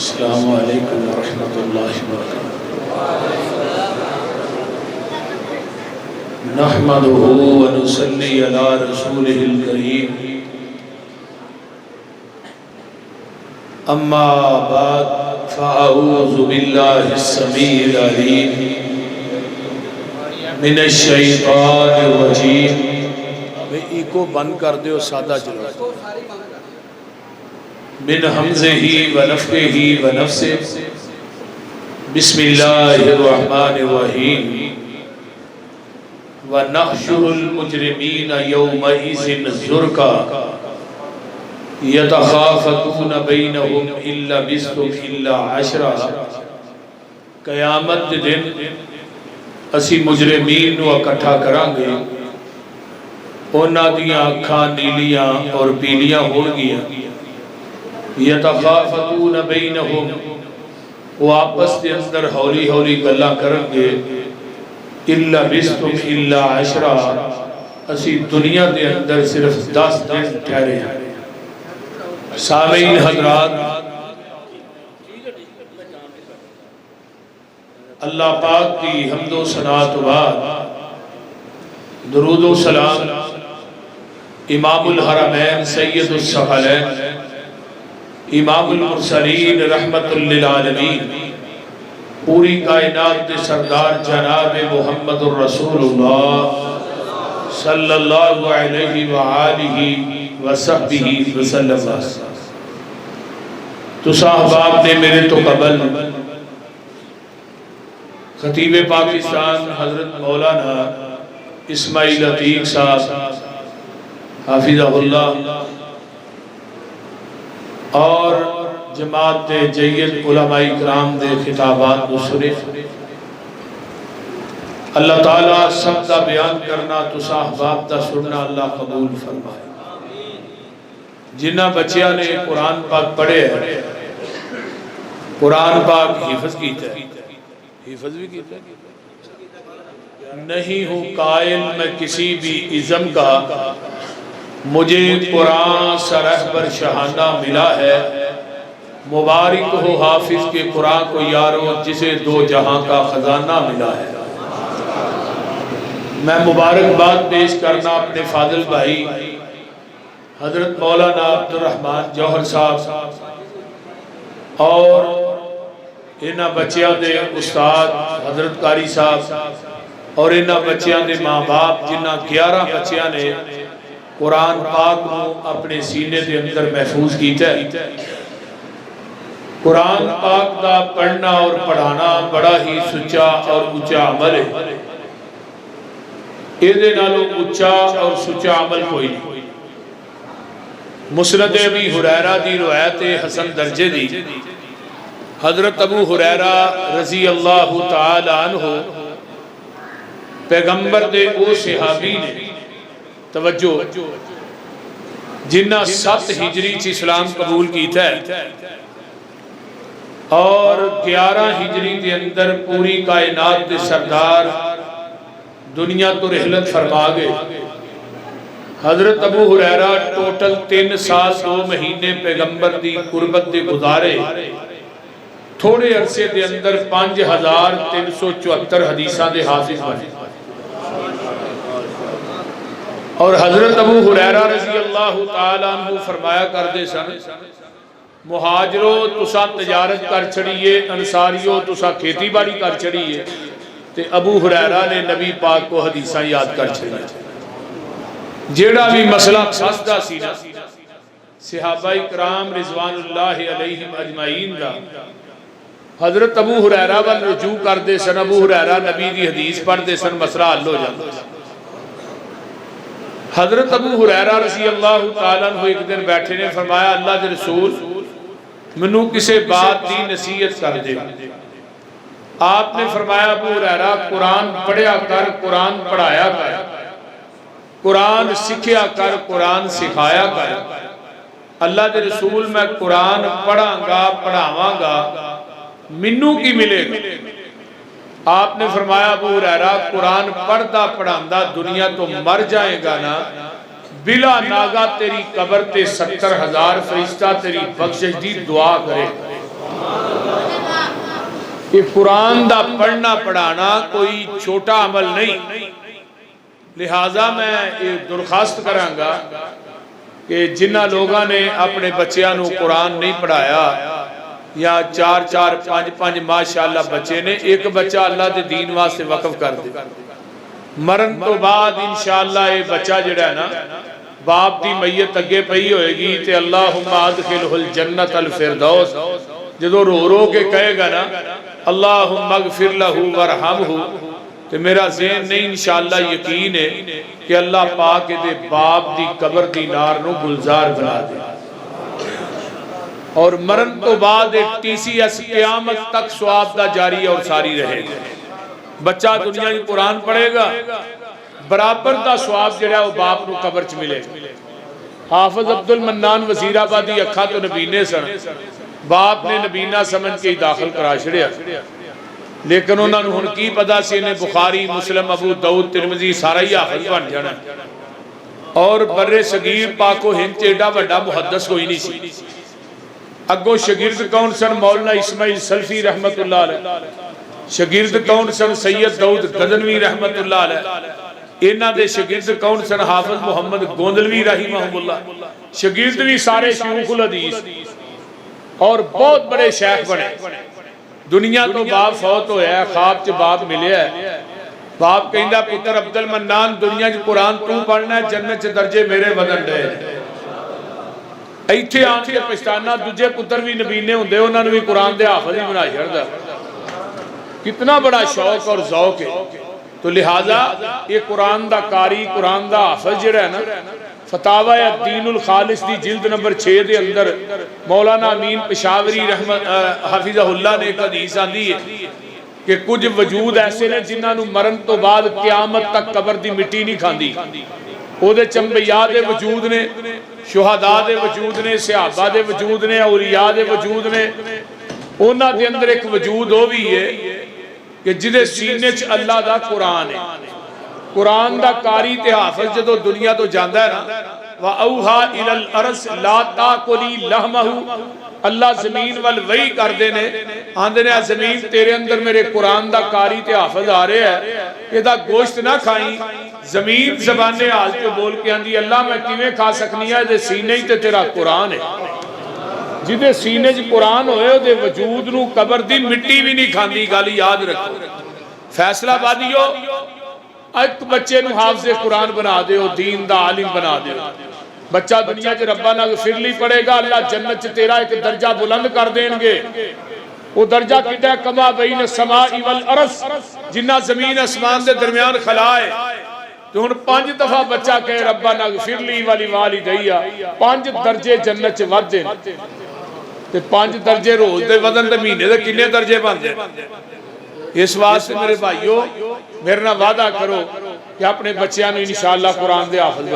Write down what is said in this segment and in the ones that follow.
السلام علیکم ورحمۃ اللہ وبرکاتہ۔ نحمدہ ونصلی علی رسولہ الکریم، اما بعد فاعوذ باللہ السمیع العلیم من الشیطان الرجیم۔ میں ایکو بند کر دیو، سادہ چلو۔ من حمزہ ونفخہ ونفثہ، بسم اللہ الرحمن الرحیم۔ وَنَحْشُرُ الْمُجْرِمِينَ يَوْمَئِذٍ زُرْقًا يَتَخَافَتُونَ بَيْنَهُمْ إِن لَّبِثْتُمْ إِلَّا عَشْرًا۔ قیامت دے دن اسی مجرمین نو اکٹھا کران گے، انہاں دیاں اکھاں نیلیاں اور پیلیاں ہون گیاں۔ یتخافتون بینہم، وہ آپس کے اندر ہولی ہولی گلاں کرن گے۔ اِلَّا بِسْتُمْ إِلَّا عَشْرًا، اسی دنیا دے اندر صرف 10 دن ٹھہرے ہیں۔ سامعین حضرات، اللہ پاک کی حمد و ثنا و بعد درود و سلام امام الحرمین سید الثقلین امام المرسلین رحمت للعالمین پوری کائنات کے سردار جناب محمد الرسول اللہ صلی اللہ علیہ وآلہ وصحبہ وسلم۔ تو صاحباب نے میرے تو قبل خطیب پاکستان حضرت مولانا اسماعیل عتیق صاحب حافظہ اللہ اور جماعت دے جید علماء کرام دے خطابات کو سنے۔ اللہ تعالیٰ سب دا بیان کرنا تو صاحباب دا سننا اللہ قبول فرمائے۔ جنہ بچیاں نے قرآن پاک پڑھے ہیں، قرآن پاک حفظ کیتا ہے، حفظ بھی کیتا ہے۔ نہیں ہوں قائل میں کسی بھی ازم کا، مجھے قرآن سرح پر شہانہ ملا ہے۔ مبارک ہو حافظ کے قرآن کو یارو، جسے 2 جہاں کا خزانہ ملا ہے۔ میں مبارکباد پیش کرنا اپنے فاضل بھائی حضرت مولانا عبدالرحمن جوہر صاحب اور انہاں بچیاں دے استاد حضرت قاری صاحب اور انہاں بچیاں دے ماں باپ، جنہاں 11 بچیاں نے قرآن پاک کو اپنے سینے دے اندر محفوظ کیتا ہے۔ قرآن پاک دا پڑھنا اور پڑھانا بڑا ہی سچا اور اونچا عمل ہے۔ ایدے نالوں اونچا اور سچا عمل کوئی نہیں۔ مسند ابی ہریرہ دی روایت حسن درجے دی، حضرت ابو ہریرہ رضی اللہ تعالی عنہ پیغمبر دے او صحابی نے، توجہ، جنہ 7 ہجری چ اسلام قبول کیتا ہے اور 11 ہجری دے اندر پوری کائنات دے سردار دنیا تو رحلت فرما گئے۔ حضرت ابو ہریرہ ٹوٹل 3 سال 2 مہینے پیغمبر دی قربت دے گزارے۔ تھوڑے عرصے دے اندر 5374 حدیثاں دے حافظ بنے۔ اور حضرت ابو ہریرہ رضی اللہ تعالیٰ عنہ فرمایا کردے سن، مہاجروں تسا تجارت کر چھڑیے، انصاریوں تسا کھیتی باڑی کر چھڑیے، تے ابو ہریرہ نے نبی پاک کو حدیثاں یاد کر چھڑیے۔ جیڑا بھی مسئلہ فسدہ سی نا، صحابہ کرام رضوان اللہ علیہم اجمعین دا حضرت ابو ہریرہ وال رجوع کر دے سن۔ ابو ہریرہ نبی دی حدیث پڑھ دے سن، مسئلہ حل ہو جاتا۔ حضرت ابو ہریرہ رضی اللہ تعالیٰ عنہ ایک دن بیٹھے نے، فرمایا اللہ دے رسول منو کسے بات دی نصیحت کر دے۔ آپ نے فرمایا ابو ہریرہ قرآن پڑھیا کر، قرآن پڑھایا کر، قرآن سکھیا کر، قرآن سکھایا کر۔ اللہ دے رسول میں قرآن پڑھاں گا پڑھاواں گا، منو کی ملے گا؟ آپ نے فرمایا ابو ہریرہ قرآن پڑھدا پڑھاندا دنیا تو مر جائے گا نا، بلا ناگا تیری قبر تے 70,000 فرشتہ تیری بخشش دی دعا کرے۔ کہ قرآن دا پڑھنا پڑھانا کوئی چھوٹا عمل نہیں، لہٰذا میں یہ درخواست کروں گا کہ جنہ لوگوں نے اپنے بچیاں نو قرآن نہیں پڑھایا، یا 4 5 ماشاءاللہ بچے نے، ایک بچہ اللہ دے دین واسطے وقف کر دے، مرن تو بعد انشاءاللہ یہ بچہ جڑا ہے نا باپ دی میت اگے پئی ہوئے گی تے اللہم ادخلہ الجنت الفردوس جدو رو رو کے کہے گا نا اللہم اغفر لہو ورحمہ، تو میرا ذہن نہیں انشاءاللہ یقین ہے کہ اللہ پاک دے باپ دی قبر دی نار نو گلزار بنا دے، اور مرن تو بعد ایک TCS قیامت تک ثواب دا جاری اور ساری رہے گا۔ بچہ دنیا کی قرآن پڑھے گا، برابر دا ثواب جڑا وہ باپ نو قبر چ ملے۔ حافظ عبد المنان وزیر آبادی اکھا تو نبینے سن، باپ نے نبینا سمجھ کے ہی داخل کرا چھڑیا، لیکن انہوں نے ہن کی پتا سی انہیں بخاری مسلم ابو داؤد ترمذی سارا ہی حافظ بن جانا، اور بر صغیر پاک و ہند ایڈا بڑا محدث کوئی نہیں سی۔ اگو شگرد کون سن؟ مولانا اسماعیل سلفی رحمت اللہ علیہ، شگرد کون سن؟ سید داؤد غزنوی رحمت اللہ علیہ، انہاں دے شگرد کون سن؟ حافظ محمد گوندلوی رحمہ اللہ، شگرد بھی سارے شیوخ الحدیث اور بہت بڑے شیخ بنے۔ دنیا تو باپ فوت ہویا ہے، خواب چ باپ ملیا ہے، باپ کہندا پتر عبد المنان دنیا چ قرآن تو پڑھنا ہے، جنت چ درجے میرے ودن ڈے، ایتھے آن کے پچھتانا دجے پتر بھی نبینے ہوندے انہوں نے بھی قرآن دے حافظ ہی بنا چھڑدا۔ کتنا بڑا شوق اور ذوق ہے، تو لہٰذا یہ قرآن دا قاری قرآن دا حافظ جڑا ہے نا، فتاوی الدین الخالص دی جلد نمبر 6 دے اندر مولانا امین پشاوری حافظہ اللہ نے ایک حدیث آندی ہے کہ کچھ وجود ایسے نے جنہاں نو مرن تو بعد قیامت تک قبر دی مٹی نہیں کھاندی، او دے چنبیاء دے وجود نے، شہداء دے وجود نے، صحابہ دے وجود نے، اولیاء دے وجود نے، انہاں دے اندر ایک وجود ہو بھی ہے کہ جدے سینے چ اللہ دا قرآن ہے، قرآن دا قاری تے حافظ جدو دنیا تو جاندہ ہے نا، وَأَوْحَا إِلَى الْأَرْضِ لَا تَأْكُلِي لَحْمَهُ، اللہ زمین والوحی کر دینے آندھے نے زمین تیرے اندر میرے قرآن دا قاری تے حافظ آ رہے ہیں، یہ دا گوشت نہ کھائیں۔ زمین زبانے آج کے بول کے آندھی اللہ میں کیویں کھا سکنی ہے، دے سینے ہی تے تیرا قرآن ہے، جدے سینے چ قرآن ہوئے دے وجود نو قبر دی مٹی بھی نہیں کھاندی، گالی یاد رکھو۔ فیصلہ بادیو ایک بچے نو حافظ قرآن بنا دے ہو، دین دا عالم بنا دے ہو، بچہ دنیا چ ربنا اغفر لی پڑے گا، اللہ جنت چ تیرا ایک درجہ بلند کر دیں گے، وہ درجہ کتا ہے کما بین السماء والارض، جنہ زمین اسمان دے درمیان خلا ہے، تو ہن 5 دفعہ بچہ کہے ربنا اغفر لی ولی والدیّ، 5 درجے جنت چ ود دے، تے 5 درجے روز دے ودن دے مہینے دے کنے درجے بن دے۔ اس واسطے میرے بھائیو میرے نہ وعدہ کرو کہ اپنے بچیاں نے انشاءاللہ قرآن دے حافظ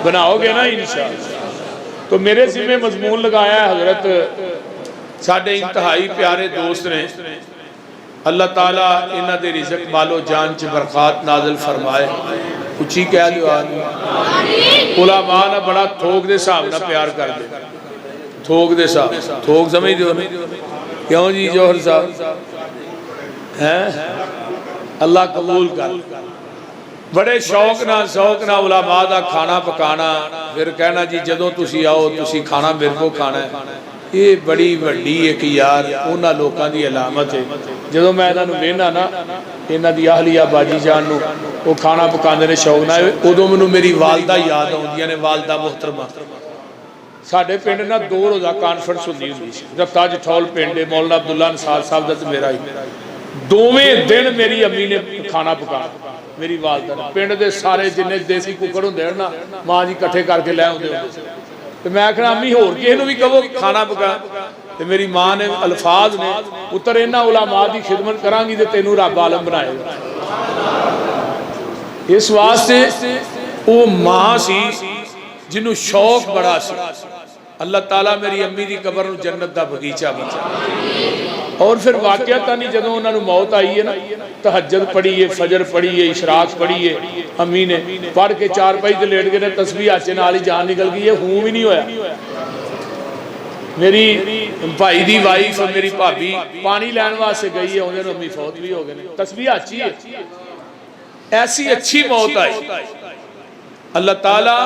بناؤ گے نا انشاءاللہ۔ تو میرے ذمہ مضمون لگایا ہے حضرت ساڑھے انتہائی پیارے دوست نے، اللہ تعالیٰ انہ دے رزق مال و جان چ برکات نازل فرمائے، اچھی کہہ دیو آدمی۔ علماء نہ بڑا تھوک دے صاحب نہ پیار کر دے، تھوک دے صاحب، تھوک سمجھ دیو نا، کیوں جی جوہر صاحب اللہ قبول کر۔ بڑے شوق نہ علماء دا کھانا پکانا، پھر کہنا جی جدو تسی آؤ تسی کھانا میرے کو کھانا ہے، یہ بڑی وڈی ایک یار انہاں لوکاں دی علامت ہے۔ جدو میں انہاں نو وینا نا انہاں دی اہلیہ باجی جان نو وہ کھانا پکاندے نے شوق نہ، ادو مینوں میری والدہ یاد آؤندیاں نے، والدہ محترمہ۔ ساڈے پنڈ نا 2 روزہ کانفرنس ہوندی ہوندی سی، رفتار جٹھول پنڈ مولانا عبداللہ انصار صاحب دا تے میرا ہی، دوویں دن میری امی نے کھانا پکایا، میری والدہ نے، پنڈ دے سارے جننے دیسی کوکڑ ہوندے نا ماں جی کٹھے کر کے لے ہوندے ہوندے، تو میں کہنا امی ہور کسے نوں بھی کہو کھانا پکا، تو میری ماں نے الفاظ نے پتر انہاں علماء دی خدمت کران گی تے تینوں رب عالم بنائے گا۔ اس واسطے وہ ماں سی جنوں شوق بڑا سی، اللہ تعالیٰ میری امی دی قبر نو جنت دا بغیچہ بچا۔ اور پھر واقعہ نہیں جدوں انہوں نے موت آئی ہے نا، تہجد پڑھی ہے، فجر پڑھی ہے، اشراق پڑھی ہے، امی نے پڑھ کے 4 پائی تے لیٹ گئے، تسبیح آچے نال ہی جان نکل گئی ہے، ہوں بھی نہیں ہویا۔ میری بھائی دی وائف اور میری بھابی پانی لین واسطے گئی ہے، انہیں امی فوت بھی ہو گئے، تسبیح اچھی ہے، ایسی اچھی موت آئی۔ اللہ تعالیٰ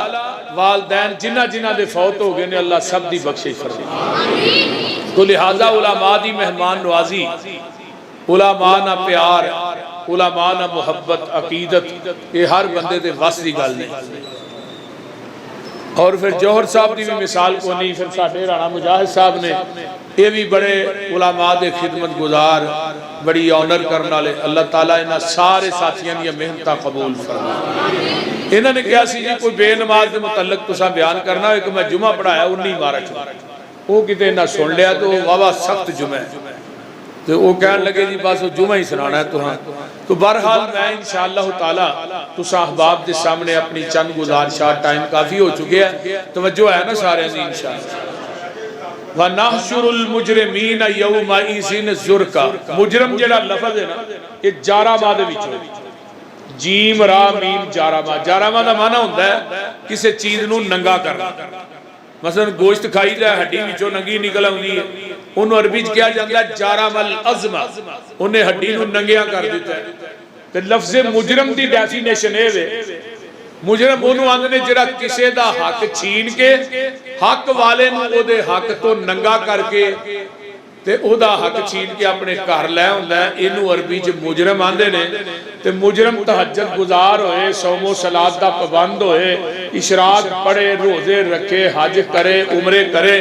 والدین جنہ جنہ دے فوت ہو گئے نے اللہ سب دی بخشش فرمائے۔ تو لہذا علماء دی مہمان نوازی، علماء نہ پیار، علماء نہ محبت، عقیدت، یہ ہر بندے دے وس دی گل نہیں۔ اور پھر جوہر صاحب دی بھی مثال کو نہیں، پھر ساڈے رانا مجاہد صاحب نے یہ بھی بڑے علماء دے خدمت گزار، بڑی آنر کرنا لے۔ اللہ تعالیٰ انہاں سارے ساتھیاں دی محنتاں قبول فرمائے۔ انہوں نے کہا سی جی کوئی بے نماز دے متعلق تساں بیان کرنا ہے کہ میں جمعہ پڑھایا 19 مارچ، وہ کتے نہ سن لیا تو واہ سخت جمعہ ہے، تو وہ کہنے لگے جی بس وہ جمعہ ہی سنانا ہے تو ہاں۔ تو بہرحال میں انشاءاللہ تعالیٰ تساں احباب دے سامنے اپنی چند گزارشات، ٹائم کافی ہو چکے ہیں، توجہ ہے نا سارے دی انشاءاللہ۔ وَنَحْشُرُ الْمُجْرِمِينَ يَوْمَئِذٍ زُرْقًا، مجرم جڑا لفظ ہے نا یہ جارہ ماں دے وچوں، جیم را میم جارہ ماں، جارہ ماں دا معنی ہوتا ہے کسی چیز نو ننگا کرنا، مثلا گوشت کھائی جائے ہڈی وچوں ننگی نکل آندی ہے، انہوں عربی کیا جاتا ہے جارم العظم، انہیں ہڈی نو ننگیاں کر دیتا ہے۔ تو لفظ مجرم دی ڈیفینیشن ہے، مجرم انہوں آندھنے جرا کسے دا حق چھین کے حق والے نو او دے حق تو ننگا کر کے تے او دا حق چھین کے اپنے گھر لے ہوندا ہے، انہوں عربی چ مجرم آندے نے۔ تے مجرم تہجد گزار ہوئے، صوم و صلاۃ دا پابند ہوئے، اشراق پڑھے، روزے رکھے، حج کرے، عمرے کرے،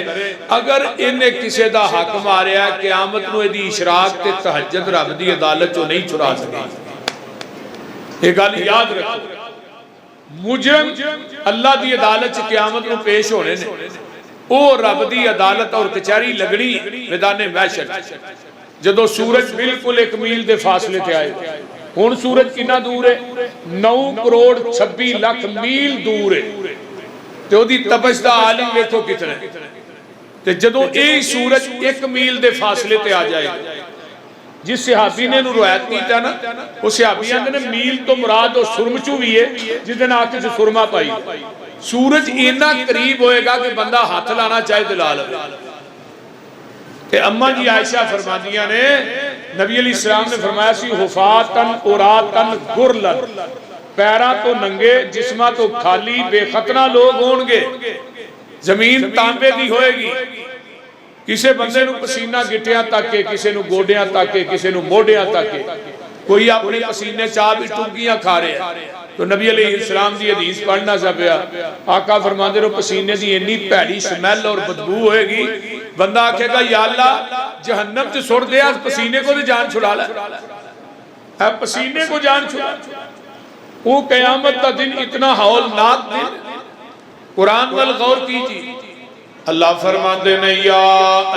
اگر انہیں کسے دا حق ماریا ہے قیامت نو دی اشراق تے تہجد رب دی عدالت چوں نہیں چھڑا سکے۔ یہ گل یاد رکھو، مجرم اللہ دی عدالت چ قیامت نو پیش ہونے نے، او رب دی عدالت اور کچہری لگنی میدان محشر، جدو سورج بالکل 1 میل دے فاصلے تے آئے، ہن سورج کتنا دور ہے؟ 9 کروڑ 26 لاکھ میل دور ہے، تے او دی تپش دا عالم ویکھو کتنا ہے۔ تے جدو اے سورج 1 میل دے فاصلے تے آ جائے، جس صحابی نے روایت کیتا نا، وہ صحابی نے میل تو مراد و سرمچو بھی ہے جس دن آکے سے سرما پائی، سورج اینا قریب ہوئے گا کہ بندہ ہاتھ لانا چاہے دلال ہوئے۔ کہ اماں جی عائشہ فرما دیا نے، نبی علیہ السلام نے فرمایا سی حفاتن اوراتن گرلن، پیرا تو ننگے جسمہ تو کھالی بے خطرہ لوگ ہونگے، زمین تانبے دی ہوئے گی، کسے بندے نو پسینہ گٹیاں تاکے، کسے نو گوڑیاں تاکے، کسے نو موڑیاں تاکے، کوئی اپنے پسینے چاہ بھی ٹوکیاں کھا رہے ہیں۔ تو نبی علیہ السلام دی حدیث پڑھنا سا پیا، آقا فرماندے رو پسینے دی انی پیڑی سمیل اور بدبو ہوئے گی، بندہ آکھے گا یا اللہ جہنم سے سوڑ دے، آج پسینے کو دے جان چھڑا لے، اے پسینے کو جان چھڑا۔ وہ قیامت کا دن اتنا ہولناک دن، قرآن والغور کیجی، اللہ فرماندے نے یا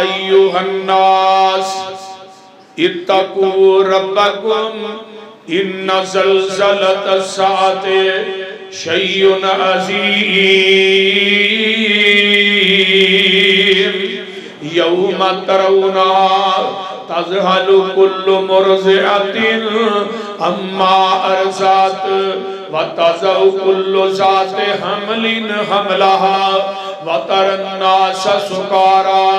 ایوہ الناس اتقوا ربکم ان زلزلۃ الساعۃ شیء عظیم یوم ترونہا تذہل کل مرضعۃ عما ارضعت وتضع کل ذات حمل حملها وَتَرَى النَّاسَ سُكَارَى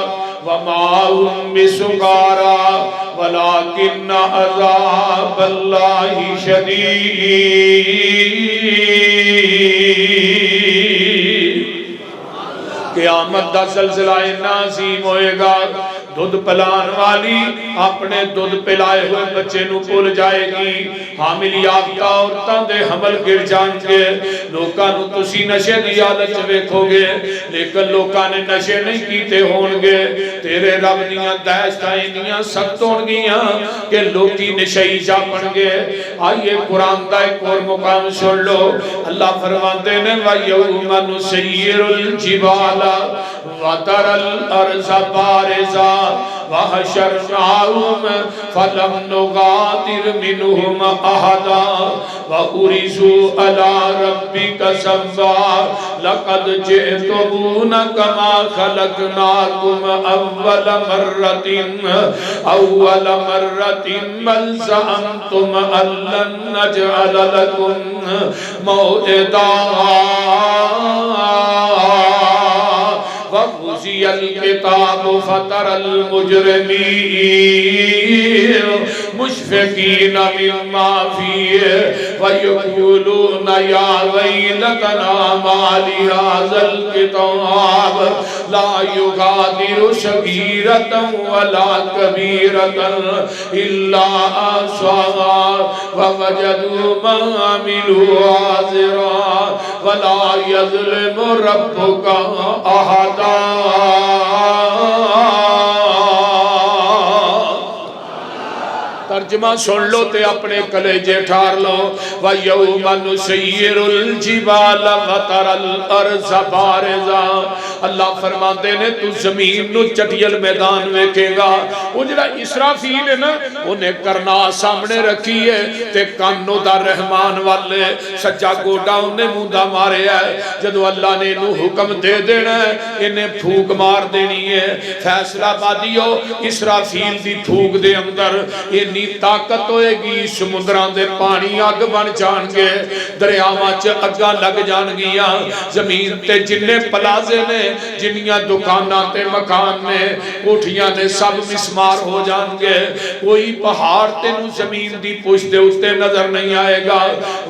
وَمَا هُمْ بِسُكَارَى وَلَكِنَّ عَذَابَ اللَّهِ شَدِيدٌ۔ قیامت دا زلزلہ عظیم ہوئے گا، دودھ پلان والی اپنے دودھ پلائے ہوئے بچے نو بھول جائے گی، حامل یافتہ عورتاں دے حمل گر جان کے، لوکاں نو تسی نشے دی حالت ویکھو گے، لیکن لوکاں نے نشے نہیں کیتے ہون گے، تیرے رب دیاں دہشتاں انیاں سخت ہون گیاں کہ لوکی نشئی جا پڑ گے۔ آئیے قرآن دا ایک اور مقام سن لو، اللہ فرماتے نے وَيَوْمَ نُسَيِّرُ الْجِبَالَ وَتَرَى الْأَرْضَ بَارِزَةً وَحَشَرْنَاهُمْ فَلَمْ نُغَادِرْ مِنْهُمْ أَحَدًا وَأُرِزُوا عَلَى رَبِّكَ صَفًّا لَقَدْ جِئْتُمُونَا كَمَا خَلَقْنَاكُمْ أَوَّلَ مَرَّةٍ بَلْ زَعَمْتُمْ أَن لَّن نَّجْعَلَ لَكُمْ مَوْعِدًا وَوُزِّعَتِ وُسِيَ الْكِتَابُ فَتَرَى الْمُجْرِمِينَ مُشْفِقِينَ مِمَّا فِيهِ وَيَقُولُونَ يَا وَيْلَتَنَا مَا لِهَذَا الْكِتَابِ لَا يُغَادِرُ صَغِيرَةً وَلَا كَبِيرَةً إِلَّا أَحْصَاهَا وَوَجَدُوا مَا عَمِلُوا حَاضِرًا وَلَا يَظْلِمُ رَبُّكَ أَحَدًا۔ ترجمہ سن لو تے اپنے کلیجے ٹھار لو وَيَوْمَ نُسَيِّرُ الْجِبَالَ وَتَرَى الْأَرْضَ بَارِزَةً۔ اللہ فرماتے نے تو زمین نو چٹیل میدان ویکھے گا۔ وہ جڑا اسرافیل ہے نا انہیں کرنا سامنے رکھی ہے تے کانو دا رحمان والے سجا گوڑا انہیں موندہ مارے ہے۔ جدو اللہ نے انہوں حکم دے دینا ہے انہیں پھوک مار دینی ہے۔ فیصلہ بادیو اسرافیل دی پھوک دے اندر انہیں طاقت ہوئے گی سمندران دے پانی آگ بن جان گے دریاواں چ اگاں لگ جان گیا زمین تے جننے پلازے نے جنیاں دکاناں تے مکان نے کوٹھیاں نے سب مسمار ہو جان گے کوئی پہاڑ تے نو زمین دی پشت دے اتے نظر نہیں آئے گا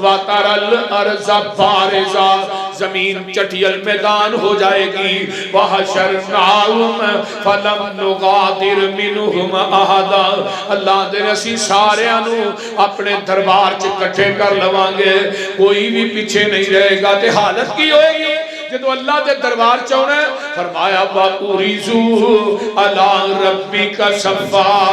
وَتَرَى الْأَرْضَ بَارِزَةً زمین چٹیل میدان ہو جائے گی وَحَشَرْنَاهُمْ فَلَمْ نُغَادِرْ مِنْهُمْ أَحَدًا اللہ دے اسی سارے انو اپنے دربار چ کٹھے کر لوانگے کوئی بھی پیچھے نہیں رہے گا تے حالت کی ہوئے گی جدو اللہ دے دربار چاہنے فرمایا وَأُرِزُوا عَلَىٰ رَبِّكَ صَفًّا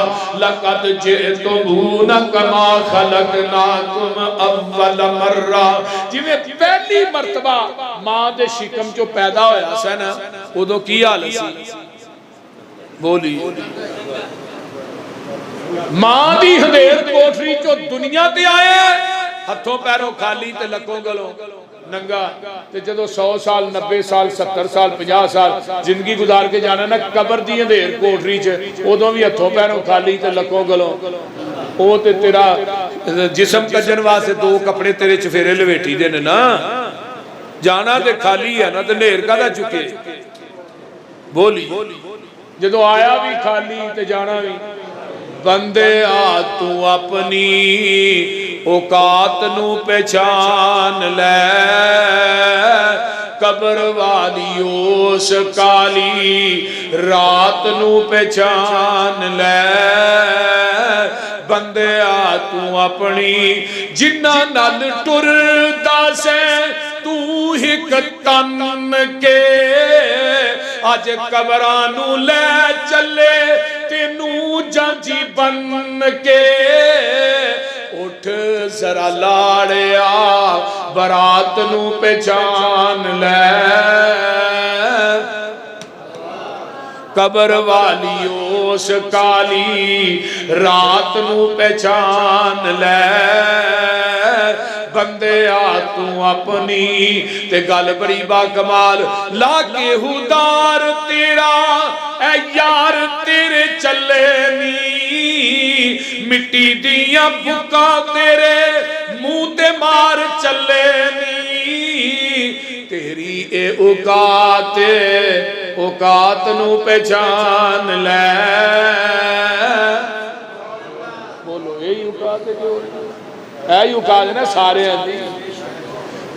لَقَدْ جِئْتُمُونَ كَمَا خَلَقْنَاكُمْ أَوَّلَ مَرَّةٍ جویں پہلی مرتبہ ماں دے شکم چو پیدا ہویا سینا ادو کی حالت سی بولی ماں دی حدیر کوٹری چو دنیا تے آئے ہتھوں پیروں خالی تے لکوں گلوں ننگا تے جدو 100 سال 90 سال 70 سال 50 سال زندگی گزار کے جانا نا قبر دی حدیر کوٹری چ ادو بھی ہتھوں پیروں خالی تے لکوں گلوں او تے تیرا جسم کجن واسطے 2 کپڑے تیرے چفیرے لویٹی دینے نا جانا تے خالی ہے نا تے نیر کا دا چکے بولی جدو آیا بھی خالی تے جانا بھی بندے تو اپنی اوقات نو پہچان لے قبر والی اس کالی رات نو پہچان لے بندے تو اپنی جنہ نال ٹردا سے تو ہک تن کے آج قبرانو لے چلے تینو جانجی بن کے اٹھ ذرا لاڑیا برات نو پہچان لے قبر والی اس کالی رات نو پہچان لے بندے تو اپنی تے گل بڑی با کمال لا کے ہودار تیرا اے یار تیرے چلے نی مٹی دیاں بکا تیرے منہ تے مار چلے نی تیری اے اوقات نو پہچان لے بولو اے اوقات جو اے اوقات نا سارے ہیں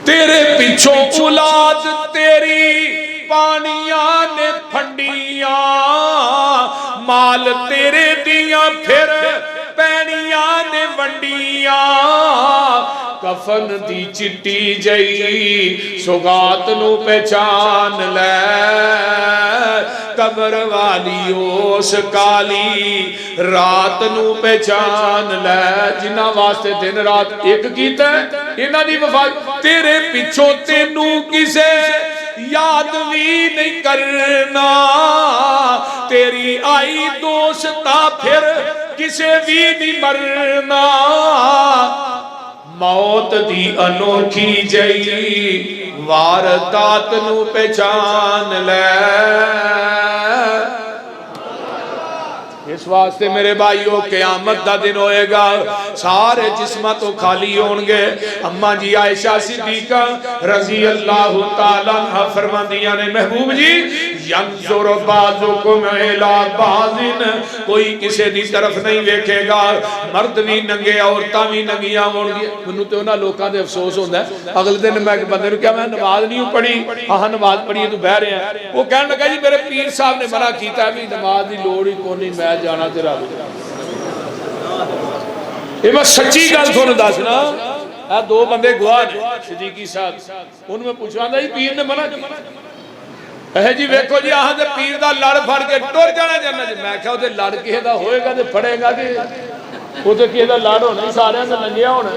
تیرے پیچھوں اولاد تیری پانیاں نے پھنڈیاں مال تیرے دیاں پھر پینیاں نے ونڈیاں کفن دی چٹی جئی سوگات نو پہچان لے قبر والی اس کالی رات نو پہچان لے جنہ واسطے دن رات ایک کیتا ہے انہاں دی وفات تیرے پیچھوں تینو کسے یاد بھی نہیں کرنا تیری آئی دوستا پھر کسے بھی نہیں مرنا موت دی انوکھی جئی واردات نو پہچان لے اس واسطے میرے بھائیو قیامت دا دن ہوئے گا سارے جسمہ تو خالی ہونگے. اماں جی عائشہ صدیقہ رضی اللہ تعالیٰ عنہ فرما دیا نے محبوب جی ینظر بعضکم الی بعض کوئی کسی دی طرف نہیں ویکھے گا مرد بھی ننگے عورتاں بھی ننگیاں ہونگی. منو تے انہاں لوکاں دے افسوس ہوندا ہے اگلے دن میں ایک بندے نوں کہا میں نماز نہیں پڑھی ہاں نماز پڑھی تو بہ رہے ہیں وہ کہنے لگا جی میرے پیر صاحب نے منع کیتا ہے بھی نماز دی لوڑ ہی کونی میں جانا تیرا یہ میں سچی گل تھوڑا دسنا اے دو بندے گواہ نے صدیقی صاحب ان میں پوچھا جی پیر نے منع کی اے جی ویکھو جی آہاں دے پیر دا لڑ پھڑ کے ٹر جانا جانا جی میں کہا تے لڑ کسے دا ہوئے گا تے پھڑے گا کہ وہ تے کسے دا لڑ ہونا سارے دا ننگیا ہونا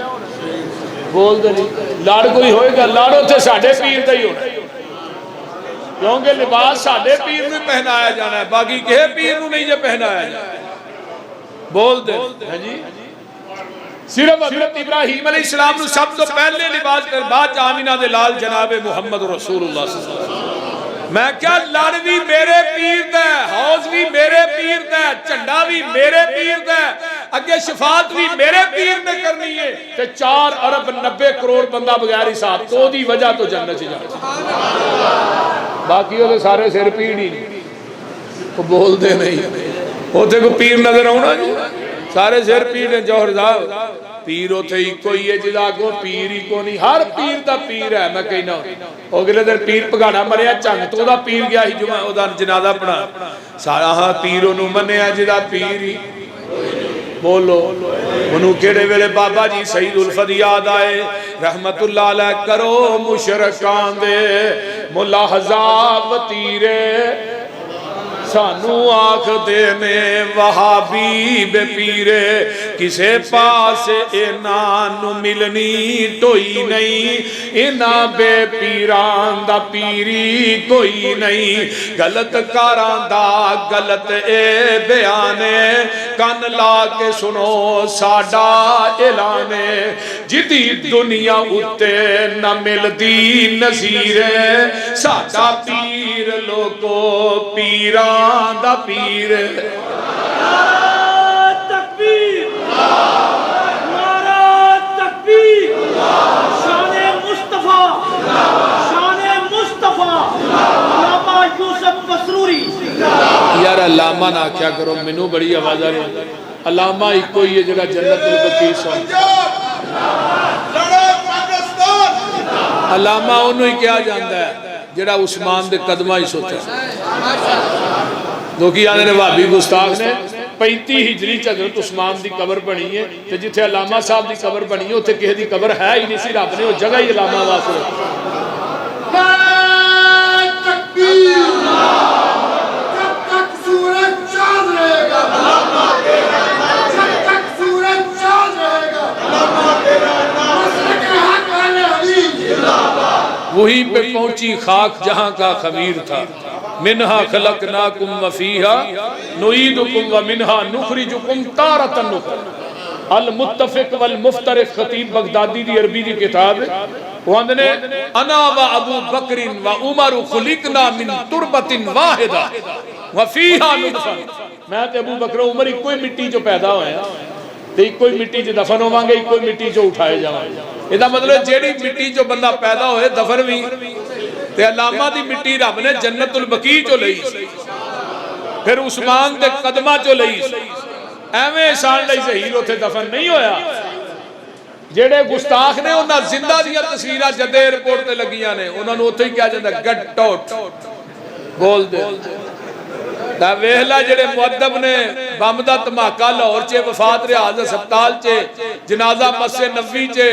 بول دے نہیں لڑ کوئی ہوئے گا لڑ اوتھے ساڈے پیر دا ہی ہونا کیونکہ لباس ساڈے پیر نوں پہنایا جانا ہے باقی کسے پیر نوں نہیں جے پہنایا جانا بول دے ہیں جی صرف حضرت ابراہیم علیہ السلام نو سب تو پہلے لباس کر بعد آمینہ دے لال جناب محمد رسول اللہ صلی اللہ علیہ وسلم. میں کیا لڑ بھی میرے پیر دا حوض بھی میرے پیر دا چنڈا بھی میرے پیر دا اگے شفاعت بھی میرے پیر نے کرنی ہے تے 4 ارب 90 کروڑ بندہ بغیر حساب تو دی وجہ تو جنت سے جانا باقی وہ سارے سر پیڑ ہی وہ بول دے نہیں ہوتے کو پیر نظر آنا جی سارے سر پیر ہیں جوہر صاحب پیر ہوتے ہی کوئی ہے جدا کو پیر ہی کو نہیں ہر پیر دا پیر ہے میں کہنا اگلے دن پیر پگانا مریا چنگ تو دا پیر گیا ہی جمعہ دا جنازہ پڑھا سارا ہاں پیروں نو منیا جدا پیر ہی بولو انہوں کیڑے ویلے بابا جی سید الفدیاد آئے رحمت اللہ علیہ کرو مشرکان دے ملاحظہ وطیرے سانو آنکھ دینے وہابی بے پیرے کسے پاس انانو ملنی توئی نہیں انا بے پیران دا پیری کوئی نہیں غلط کاران دا غلط اے بیانے کن لا کے سنو ساڈا اعلانے جدی دنیا اتے نہ مل دی نظیرے ساڈا پیر لوگو پیران دا پیر تکبیر نعرہ تکبیر شان مصطفیٰ علامہ یوسف مسروری. یار علامہ نہ کیا کرو منو بڑی آواز آ رہی علامہ ایک کوئی ہے جگہ جنت البقیع سو علامہ انہوں ہی کیا جانتا ہے جڑا عثمان دے قدمہ ہی سوچا دوکی آنے نے وابی گستاخ نے 35 ہجری حضرت عثمان دی قبر بنی ہے تو جتھے علامہ صاحب دی قبر بنی ہے اتھے کہے دی قبر ہے ہی نہیں سی رب نے وہ جگہ ہی علامہ واسطے جب تک سورج چاند رہے گا جب تک سورج چاند رہے گا مسلک حق والے حبیب وہی پہ پہنچی خاک جہاں کا خمیر تھا منہا خلقناکم وفیہا نعیدکم ومنہا نخرجکم تارتا نخر المتفق والمفترق خطیب بغدادی دی عربی دی کتاب وہ نے انا و ابو بکر و عمر خلقنا من تربت واحدہ وفیہا نطفہ میں تے ابو بکر و عمر ایک کوئی مٹی جو پیدا ہوئے ہیں تے ایک کوئی مٹی جو دفن ہوئیں گے ایک کوئی مٹی جو اٹھائے جائیں گے یہ مطلب جیڑی مٹی جو بندہ پیدا ہوئے دفن بھی تے علامہ دی مٹی رب نے جنت البقیع جو لئی پھر عثمان دے قدمہ جو لئی ایویں احسان لئی ظہیر ہوتے دفن نہیں ہویا جیڑے گستاخ نے انہاں زندہ دیا تصویرہ جدے ایئرپورٹ تے لگیاں نے انہاں نے اتھے ہی کیا جاندہ گٹ ٹوٹ بول دے تا ویہلا جڑے مؤدب نے بم دا دھماکہ لاہور چے وفات ریاض ہسپتال چے جنازہ مسجد نبوی چے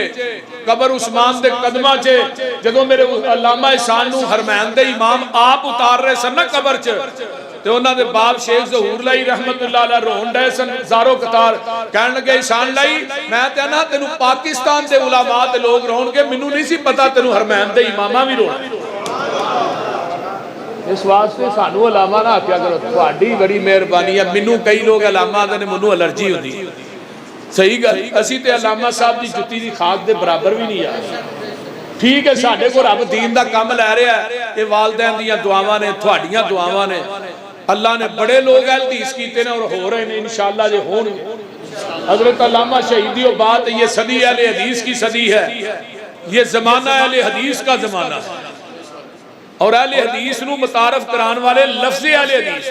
قبر عثمان دے قدمہ چے جدوں میرے علامہ احسان نو حرمین دے امام آپ اتار رہے سن نا قبر چے تے انہاں دے باپ شیخ ظہور لائی رحمت اللہ علیہ رون ڈے سن زارو قطار کہنے لگے احسان لائی میں تے نا تینو پاکستان دے علماء تے لوگ رون کے منو نہیں سی پتا تینو حرمین دے امامہ بھی رون اس واسطے سانو علامہ نہ آکیا کرو تھوڑی بڑی مہربانی ہے منو کئی لوگ علامہ دے منو الرجی ہوتی صحیح گل اسی تے علامہ صاحب دی جتی دی خاک دے برابر بھی نہیں آ ٹھیک ہے ساڈے کو رب دین دا کام لے رہا ہے یہ والدین دیاں دعاواں نے تھوڑیاں دعاواں نے اللہ نے بڑے لوگ اہل حدیث کیتے ہیں اور ہو رہے ہیں انشاءاللہ جو ہون گے. حضرت علامہ شہیدی و بات یہ صدی اہل حدیث کی صدی ہے, یہ زمانہ اہل حدیث کا زمانہ ہے, اور اہل حدیث نو متعارف کران والے لفظ اہل حدیث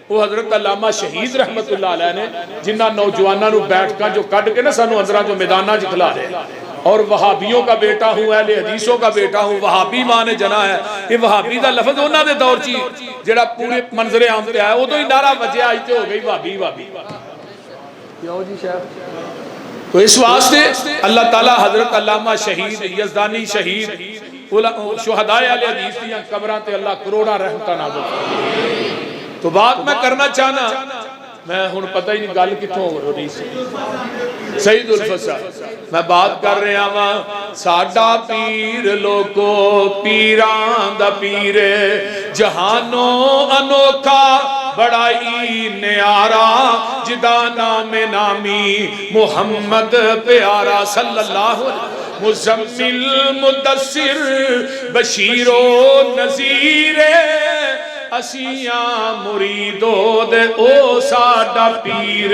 وہ حضرت علامہ شہید رحمت اللہ علیہ نے جنہ نوجوانہ نو بیٹھ کا جو کٹ کے نا سانو اندرہ جو میدانہ جکھلا رہے, اور وہابیوں کا بیٹا ہوں, اہل حدیثوں کا بیٹا ہوں, وہابی ماں نے جنا ہے. یہ وہابی دا لفظ ہونا دے دور چی جڑا پورے منظر عام تے آیا وہ تو ہی نعرہ بجیا آئیتے ہو گئی وہابی وہابی. تو اس واسطے اللہ تعالیٰ حضرت علامہ شہید یزدانی شہید شہداء اہل حدیث دیاں قبراں تے اللہ کروڑا رحمتاں نازل فرمائے. تو بات میں کرنا چاہنا میں ہن پتہ ہی نہیں گل کتھوں ہو رہی سی. سید الفسا میں بات کر رہا ہاں ساڈا پیر لوکو پیراں دا پیر جہانوں انوکھا بڑائی نیارا جدا نام نامی محمد پیارا صلی اللہ علیہ مزمل مدثر بشیر و نذیر اسیاں مریدو دے او ساڈا پیر.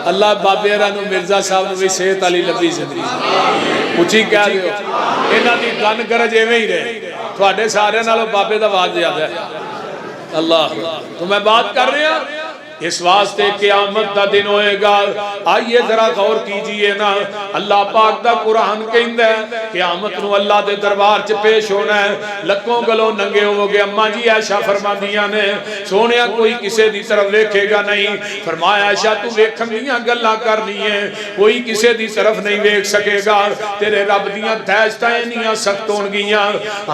اللہ بابے رانو مرزا صاحب نو بھی صحت علی لبی زندگی اچھی کہہ دیو انہاں دی گن گرج ایویں ہی رہے تھوڑے سارے نالوں بابے دا آواز زیادہ ہے. اللہ تو میں بات کر رہا ہوں اس واسطے قیامت دا دن ہوئے گا. آئیے ذرا غور کیجئے نا اللہ پاک دا قرآن کہندہ ہے قیامت نو اللہ دے دربار چ پیش ہونا ہے لکوں گلوں ننگے ہو گے. اماں جی عائشہ فرما دیاں نے سونیا کوئی کسے دی طرف دیکھے گا نہیں. فرمایا عائشہ تو ویکھن دیاں گلاں کرنی ہے کوئی کسے دی طرف نہیں دیکھ سکے گا تیرے رب دیاں دہشتاں انیاں سخت ہون گیاں.